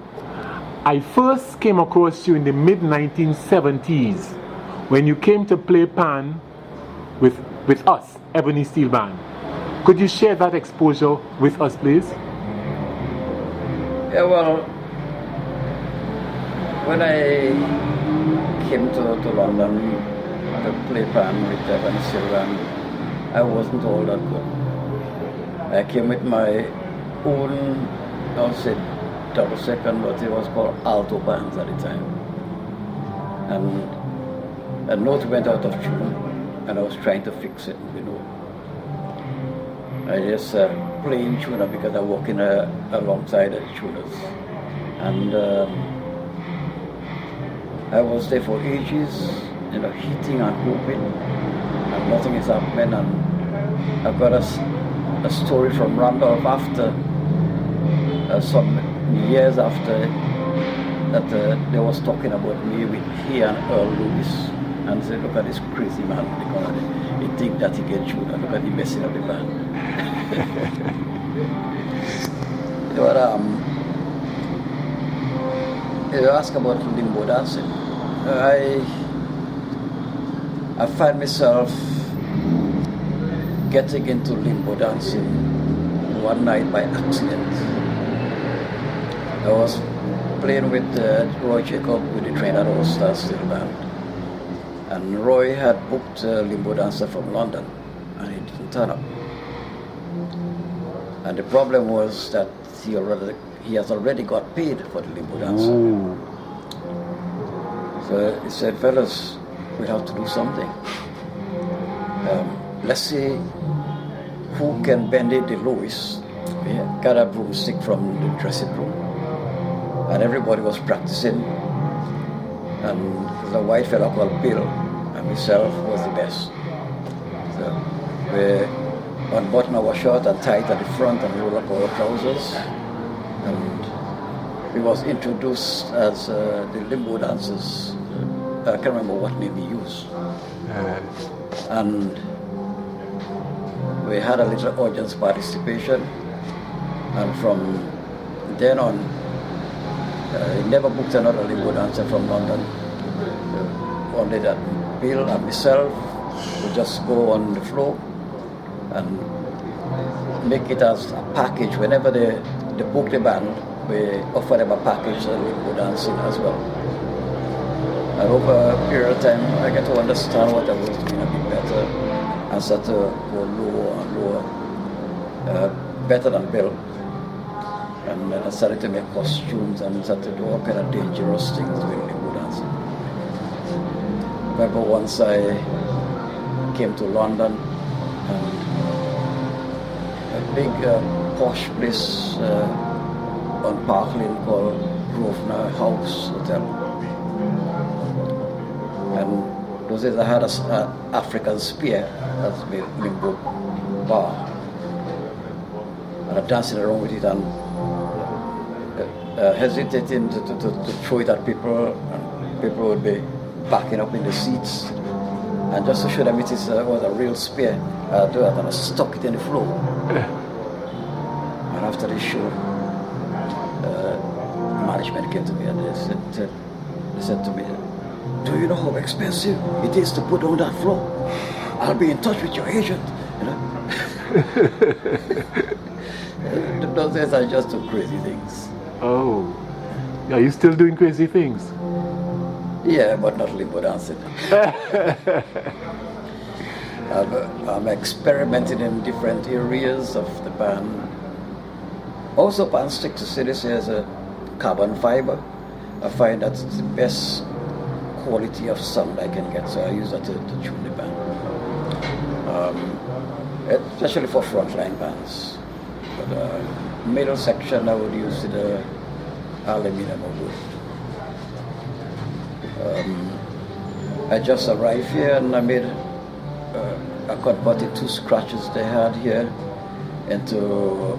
I first came across you in the mid-1970s when you came to play pan with us, Ebony Steel Band. Could you share that exposure with us, please? Yeah, well, when I came to London to play pan with Ebony Steel Band, I wasn't all that good. I came with my own, I would say, double second, but it was called alto bands at the time. And a note went out of tune, and I was trying to fix it, you know. I just playing tuner because I work in alongside the tuners. And I was there for ages, you know, hitting and hoping, and nothing is happening. And I've got a story from Randolph after, some years after, that they was talking about me with he and Earl Lewis, and said, look at this crazy man, because he think that he get you, and look at him messing up the band. But you ask about limbo dancing. I find myself getting into limbo dancing one night by accident. I was playing with Roy Jacob with the Trinidad Steel Band, and Roy had booked a limbo dancer from London, and he didn't turn up. And the problem was that he has already got paid for the limbo dancer. Ooh. So he said, fellas, we have to do something. Let's see who can bend it the lowest. We got a broomstick from the dressing room, and everybody was practicing. And the white fella called Bill and myself was the best. So we unbutton our shirt and tie it at the front and roll up our trousers. And we was introduced as the limbo dancers. I can't remember what name we used. And we had a little audience participation. And from then on, he never booked another limbo dancer from London. Only that Bill and myself would just go on the floor and make it as a package. Whenever they book the band, we offer them a package of limbo dancing as well. And over a period of time, I get to understand what I was doing a bit better, and start to go lower and lower, better than Bill. And then I started to make costumes and started to do all kind of dangerous things doing limbo dancing. I remember once I came to London, and a big posh place on Park Lane called Grosvenor House Hotel. And those days I had an African spear as my limbo bar. And I'm dancing around with it and hesitating to throw it at people, and people would be backing up in the seats. And just to show them it was a real spear, I do that and I stuck it in the floor. And after the show, my management came to me and they said to me, do you know how expensive it is to put on that floor? I'll be in touch with your agent, you know. Those days I just do crazy things. Oh, are you still doing crazy things? Yeah, but not limbo dancing. I'm experimenting in different areas of the band. Also, band stick to see this as a carbon fiber. I find that's the best quality of sound I can get, so I use that to tune the band. Especially for frontline bands. But middle section I would use the aluminum or wood. I just arrived here and I made I converted 2 scratches they had here into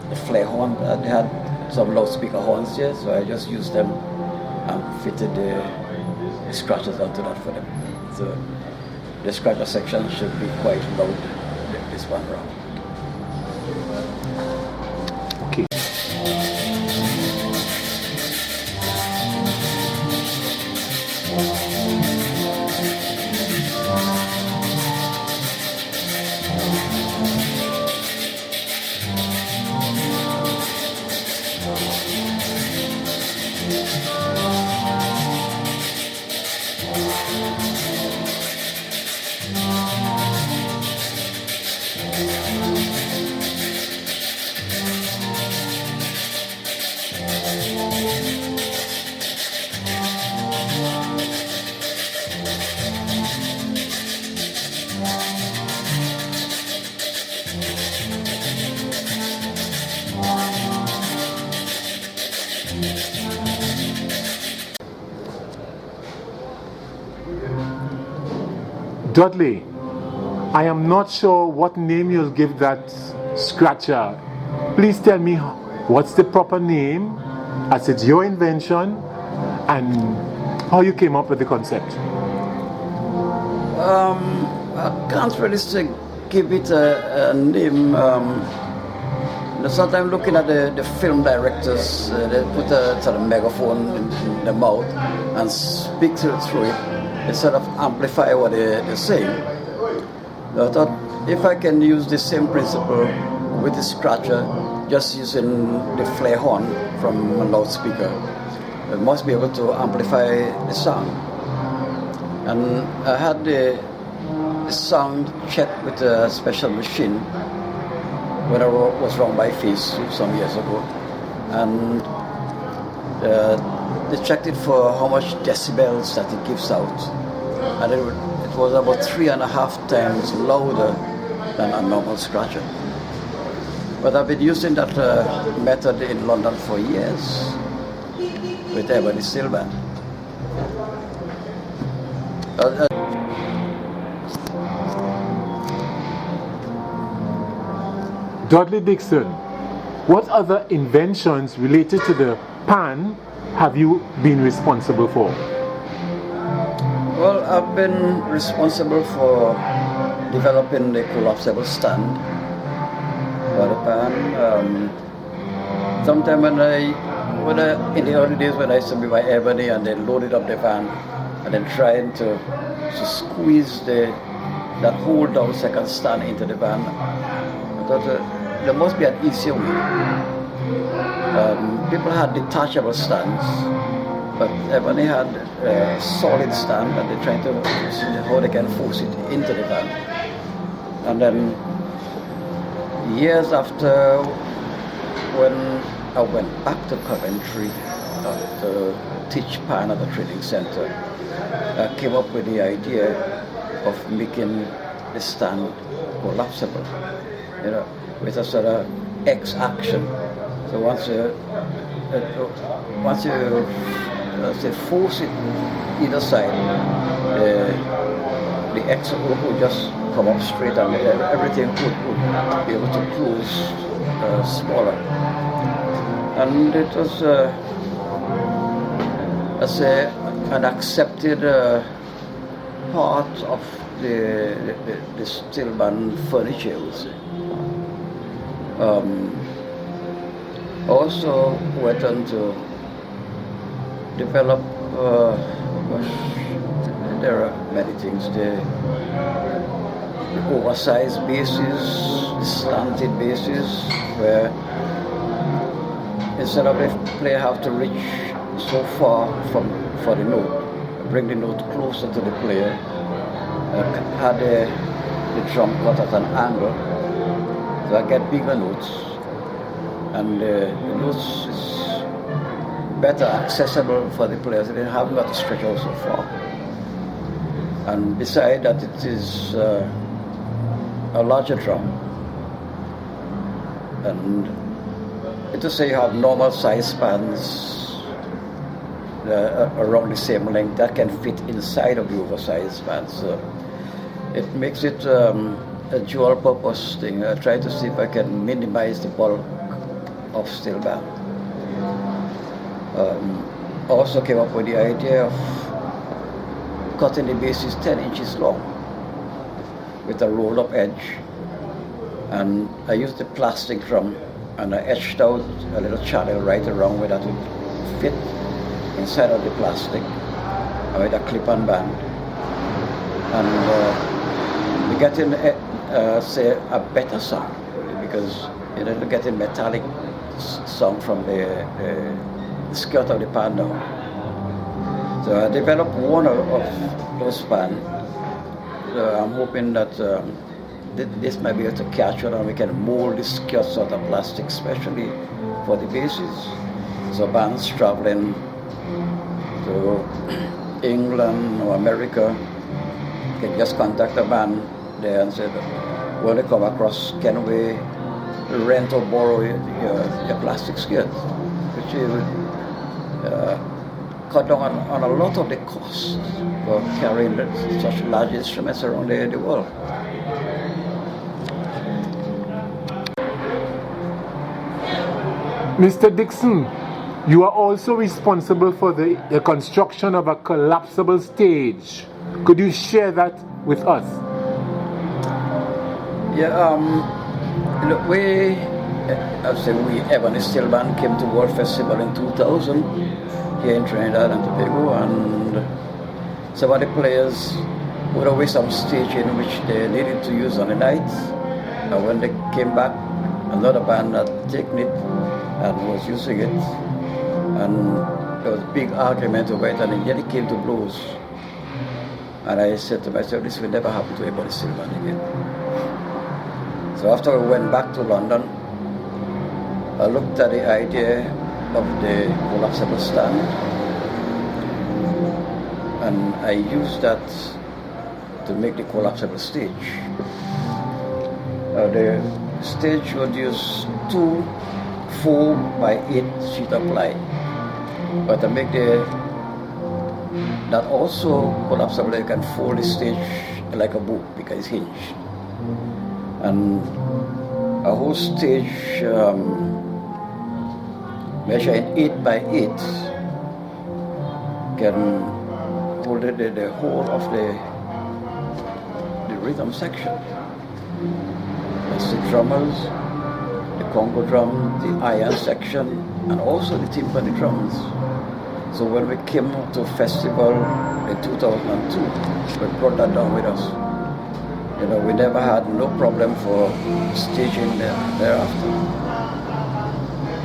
the flare horn. They had some loudspeaker horns here, so I just used them and fitted the scratches onto that for them. So the scratcher section should be quite loud this one round. Okay. Dudley, I am not sure what name you'll give that scratcher. Please tell me what's the proper name, as it's your invention, and how you came up with the concept. I can't really say give it a name. Sometimes looking at the film directors, they put a sort of megaphone in the mouth and speak through it. They sort of amplify what they're saying. I thought if I can use the same principle with the scratcher, just using the flare horn from a loudspeaker, I must be able to amplify the sound. And I had the sound checked with a special machine when I was wrong by face some years ago. And they checked it for how much decibels that it gives out, and it was about 3.5 times louder than a normal scratcher. But I've been using that method in London for years with Ebony Steelband. Dudley Dixon, what other inventions related to the pan have you been responsible for? Well, I've been responsible for developing the collapsible stand for the pan. Sometime when I in the early days when I used to be by Ebony and then loaded up the van and then trying to squeeze that hold down second stand into the van, I thought there must be an easier way. People had detachable stands, but Ebony had a solid stand and they tried to see how they can force it into the van. And then years after, when I went back to Coventry to teach pan at the training center, I came up with the idea of making the stand collapsible, with a sort of X action. So once you force it either side, the X would just come up straight and everything would be able to close smaller. And it was an accepted part of the Steelband furniture, I would say. Also went on to develop, there are many things. The oversized basses, the slanted basses, where instead of the player have to reach so far for the note, bring the note closer to the player, had the drum cut at an angle, so I get bigger notes, and the notes is better accessible for the players. They have not to stretch out so far. And beside that, it is a larger drum, and to say you have normal size spans around the same length that can fit inside of the oversized spans. So it makes it a dual purpose thing. I try to see if I can minimize the bulk of Steelband. Also came up with the idea of cutting the basses 10 inches long with a roll-up edge, and I used the plastic drum and I etched out a little channel right around where that would fit inside of the plastic with a clip-on band, and we're getting say a better sound, because you're not getting metallic sound from the skirt of the pan down. So I developed one of those pans. So I'm hoping that this might be able to catch on, and we can mold the skirts out of plastic, especially for the basses. So bands traveling to England or America can just contact a band there and say, when they come across, can we rent or borrow your plastic skirt? Which would cut down on a lot of the costs for carrying such large instruments around the world. Mr. Dixon, you are also responsible for the construction of a collapsible stage. Could you share that with us? Yeah, look, Ebony Steelband came to World Festival in 2000 here in Trinidad and Tobago, and some of the players put away some staging which they needed to use on the night, and when they came back, another band had taken it and was using it, and there was a big argument over it, and it nearly came to blows. And I said to myself, this will never happen to Ebony Steelband again. So after we went back to London, I looked at the idea of the collapsible stand, and I used that to make the collapsible stage. The stage would use 2 4x8 sheet of ply, but to make that also collapsible, you can fold the stage like a book because it's hinged. And a whole stage measuring 8x8 can hold the whole of the rhythm section. That's the drummers, the congo drum, the iron section, and also the timpani drums. So when we came to a festival in 2002, we brought that down with us. You know, we never had no problem for staging thereafter.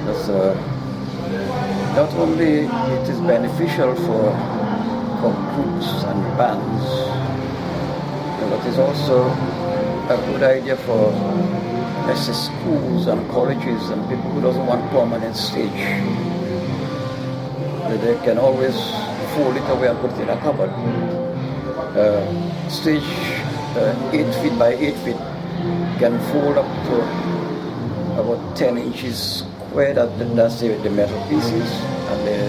That's not only it is beneficial for groups and bands, but it's also a good idea for schools and colleges and people who doesn't want permanent stage. They can always fold it away and put it in a cupboard. Stage 8 feet by 8 feet can fold up to about 10 inches square. That's the metal pieces, and the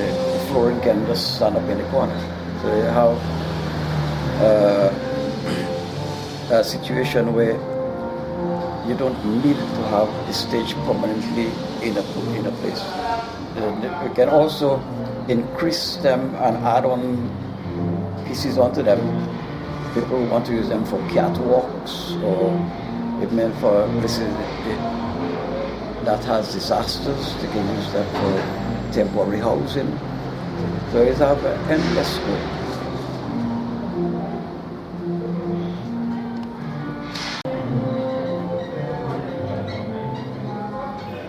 flooring can just stand up in the corner. So you have a situation where you don't need to have the stage permanently in a place. You can also increase them and add on pieces onto them. People who want to use them for catwalks, or even for places that has disasters, they can use them for temporary housing. So it's have an endless scope.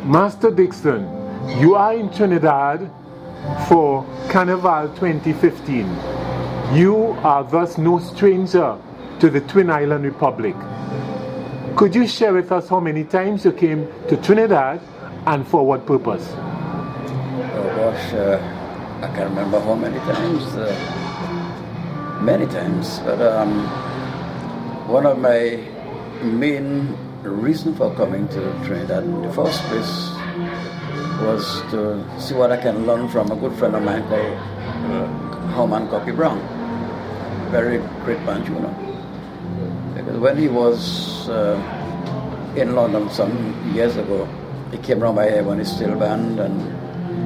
Master Dixon, you are in Trinidad for Carnival 2015. You are thus no stranger to the Twin Island Republic. Could you share with us how many times you came to Trinidad and for what purpose? Oh gosh, I can't remember how many times. Many times, but one of my main reasons for coming to Trinidad in the first place was to see what I can learn from a good friend of mine called Herman Copy Brown. Very great banjo, Because when he was in London some years ago, he came around my Ebony Steelband and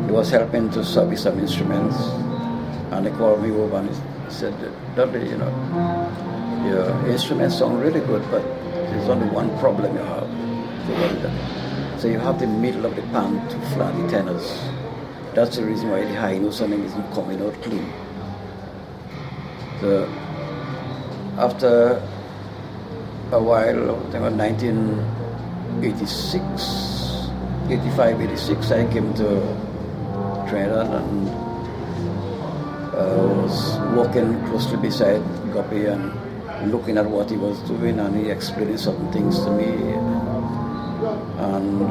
he was helping to service some instruments. And he called me over and he said, Dudley, your instruments sound really good, but there's only one problem you have. So you have the middle of the pan too flat, the tenors. That's the reason why the high note sounding isn't coming out clean. So after a while, I think in 1986, 85, 86, I came to Trinidad and was walking closely beside Guppy and looking at what he was doing, and he explained certain things to me. And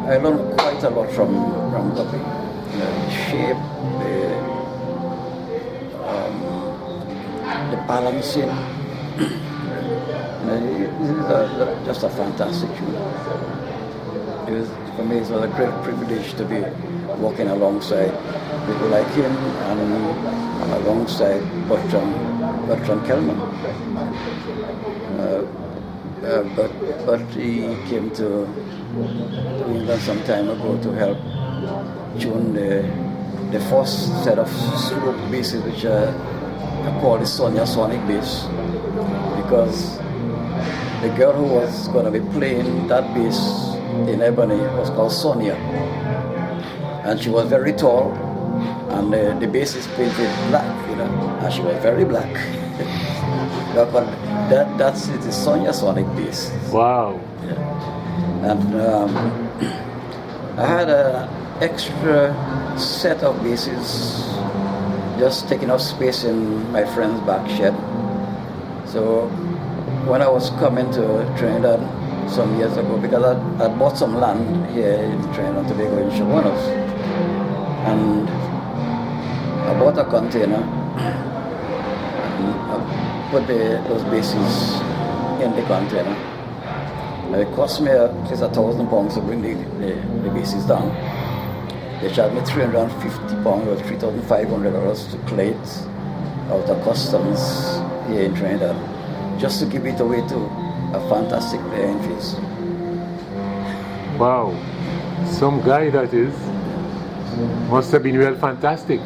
I learned quite a lot from Guppy. The shape, the balancing. It's just a fantastic tune. For me, it was a great privilege to be walking alongside people like him and alongside Bertrand Kellman. But he came to England some time ago to help tune the first set of slope basses, which I call the Sonia Sonic bass, because the girl who was going to be playing that bass in Ebony was called Sonia, and she was very tall, and the bass is painted black, and she was very black. But that's it, the Sonia Sonic bass. Wow. Yeah. And I had an extra set of basses just taking up space in my friend's back shed. So when I was coming to Trinidad some years ago, because I bought some land here in Trinidad Tobago in Chaguanas, and I bought a container and I put those basses in the container. And it cost me at least £1,000 to bring the basses down. They charged me £350 or $3,500 to clear it out of customs here in Trinidad, just to give it away to a fantastic player in Fizz. Wow, some guy that is. Must have been real fantastic.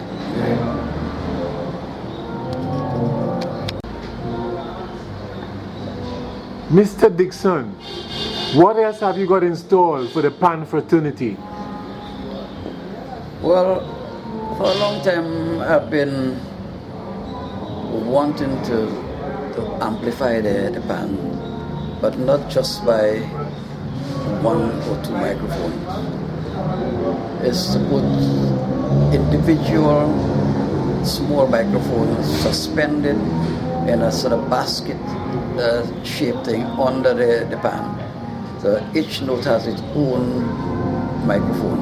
Mr. Dixon, what else have you got installed for the Pan fraternity? Well, for a long time I've been wanting to amplify the Pan, but not just by one or two microphones. It's to put individual small microphones suspended in a sort of basket shaped thing under the pan. So each note has its own microphone.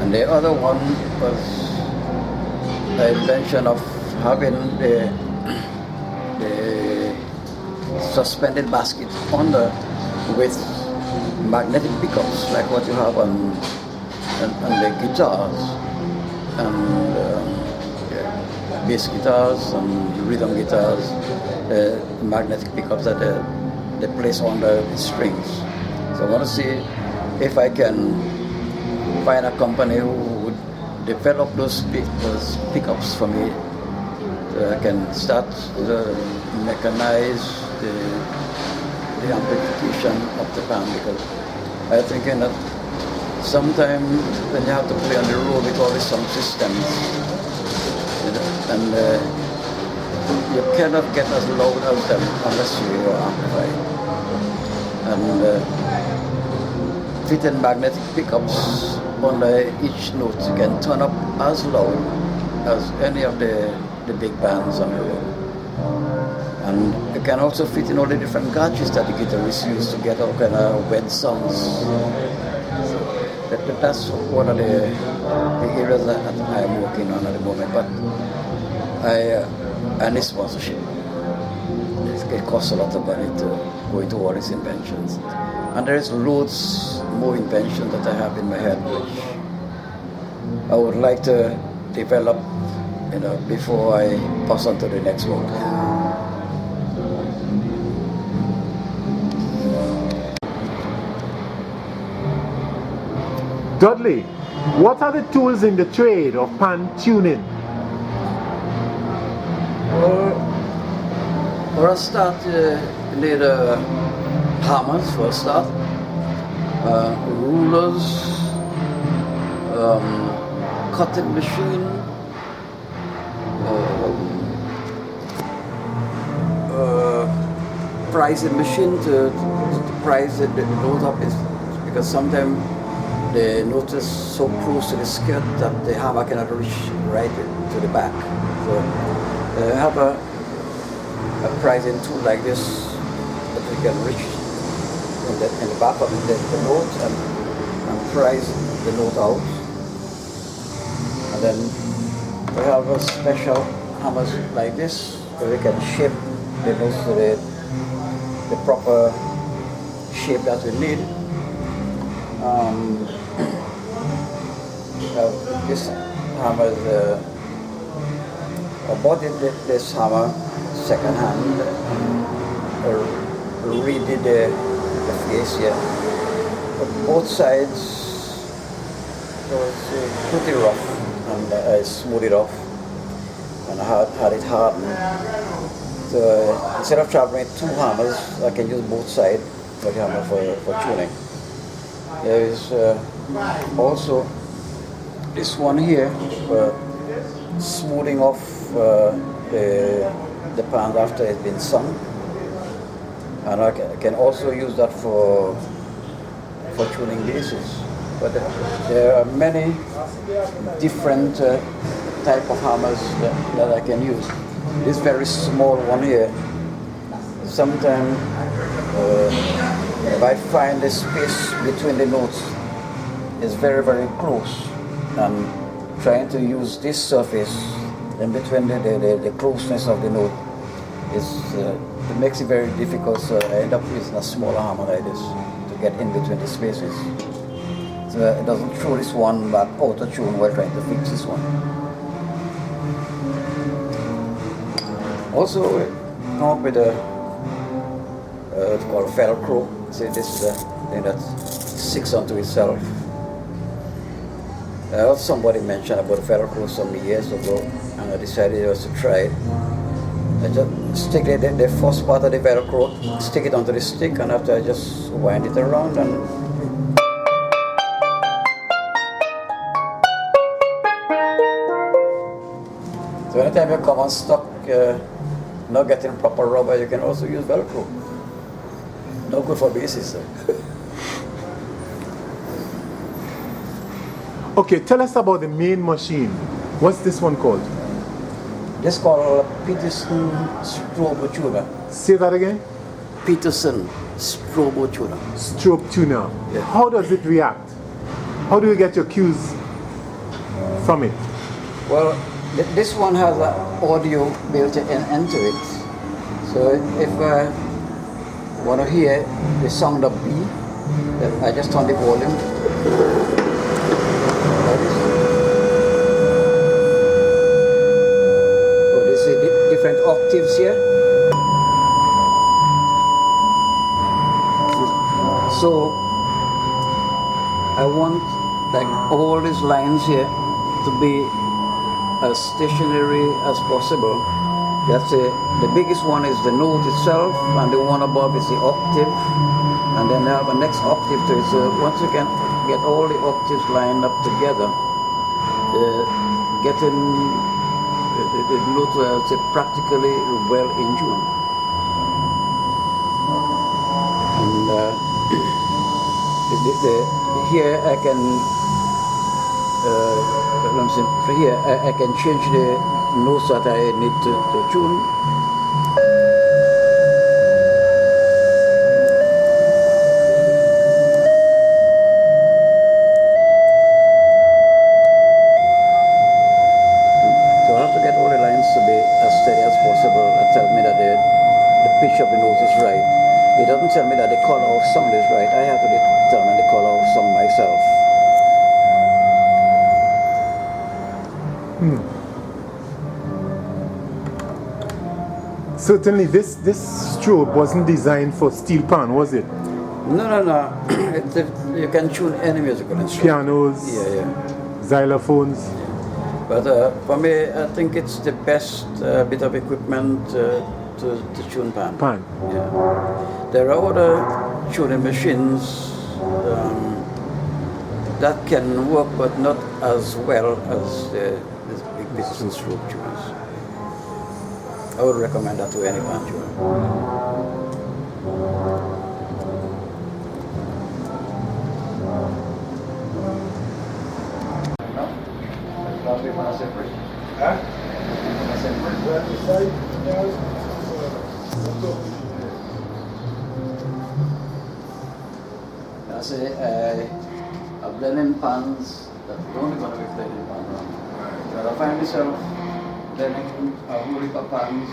And the other one was the invention of having the suspended basket under with magnetic pickups, like what you have on the guitars and bass guitars and rhythm guitars, magnetic pickups that they place under the strings. So I want to see if I can find a company who would develop those pickups for me, so I can start to mechanize the amplification of the pan, because I'm thinking that sometimes when you have to play on the road with all these sound systems, and you cannot get as loud as them unless you amplify. And fitted magnetic pickups on each note, you can turn up as loud as any of the big bands on the road. And you can also fit in all the different gadgets that the guitarists use to get all kind of weird sounds. So that's one of the areas that I'm working on at the moment. But I need sponsorship. It costs a lot of money to go into all these inventions. And there's loads more inventions that I have in my head, which I would like to develop, before I pass on to the next one. Dudley, what are the tools in the trade of pan tuning? For a start, you need hammers for a start, rulers, cutting machine, pricing machine to price the note up, because sometimes the note is so close to the skirt that the hammer cannot reach right to the back. So I have a pricing tool like this that we can reach in the back of the note and price the note out. And then we have a special hammers like this where we can shape the notes to the proper shape that we need. This hammer is I bought this hammer second hand. Redid the face here. But both sides was pretty rough, and I smoothed it off and I had it hardened. So instead of traveling 2 hammers, I can use both sides for the hammer for tuning. There is also this one here for smoothing off the pan after it's been sung, and I can also use that for tuning basses. But there are many different type of hammers that I can use. This very small one here, sometimes if I find the space between the notes is very, very close, and trying to use this surface in between the closeness of the note it makes it very difficult, so I end up using a smaller hammer like this to get in between the spaces. So it doesn't throw this one back out of tune while trying to fix this one. Also, we come up with it's called Velcro. See, this is a thing that sticks onto itself. I heard somebody mention about Velcro some years ago, and I decided just to try it. I just stick the first part of the Velcro, stick it onto the stick, and after I just wind it around and so anytime you come unstuck, not getting proper rubber, you can also use Velcro. No good for basses. Okay, tell us about the main machine. What's this one called? This is called Peterson Strobe Tuner. Say that again? Peterson Strobe Tuner. Strobe Tuner. Yeah. How does it react? How do you get your cues from it? Well, this one has an audio built into it. So if I want to hear the sound of B, then I just turn the volume. So this is different octaves here. So I want like all these lines here to be as stationary as possible. That's the biggest one is the note itself, and the one above is the octave, and then I have a next octave to it. So once you can get all the octaves lined up together, getting notes are practically well in tune. And here I can I can change the notes that I need to tune. Tell me that the color of sound is right. I have to determine the color of sound myself. Certainly this strobe wasn't designed for steel pan, was it? No. You can tune any musical instrument. Pianos, xylophones. But for me, I think it's the best bit of equipment to tune pan. Yeah. There are other tuning machines that can work, but not as well as the big business and strobe tuners. I would recommend that to any pan tuner. I say I've done in pans that don't going to be played in panorama. But I find myself learning a whole heap of pans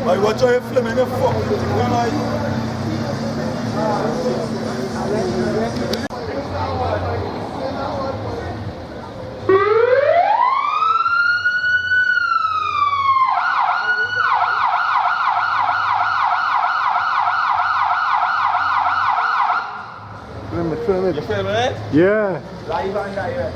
I watch your film in the fuck. Film it. You filming it? Yeah. Live and direct.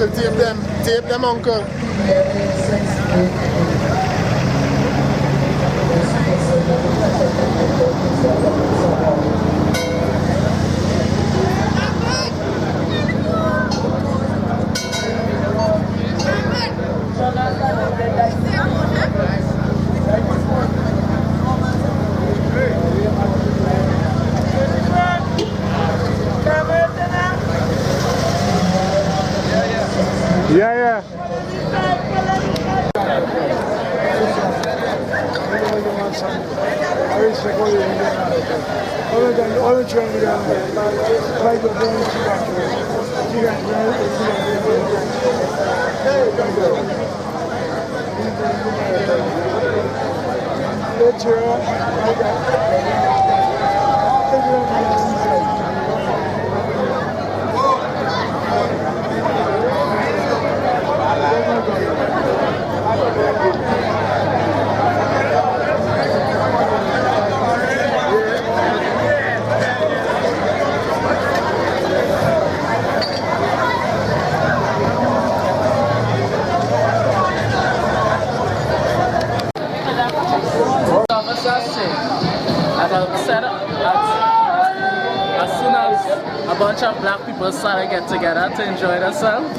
uncle, tape them, uncle. Yeah. As soon as a bunch of black people started to get together to enjoy themselves.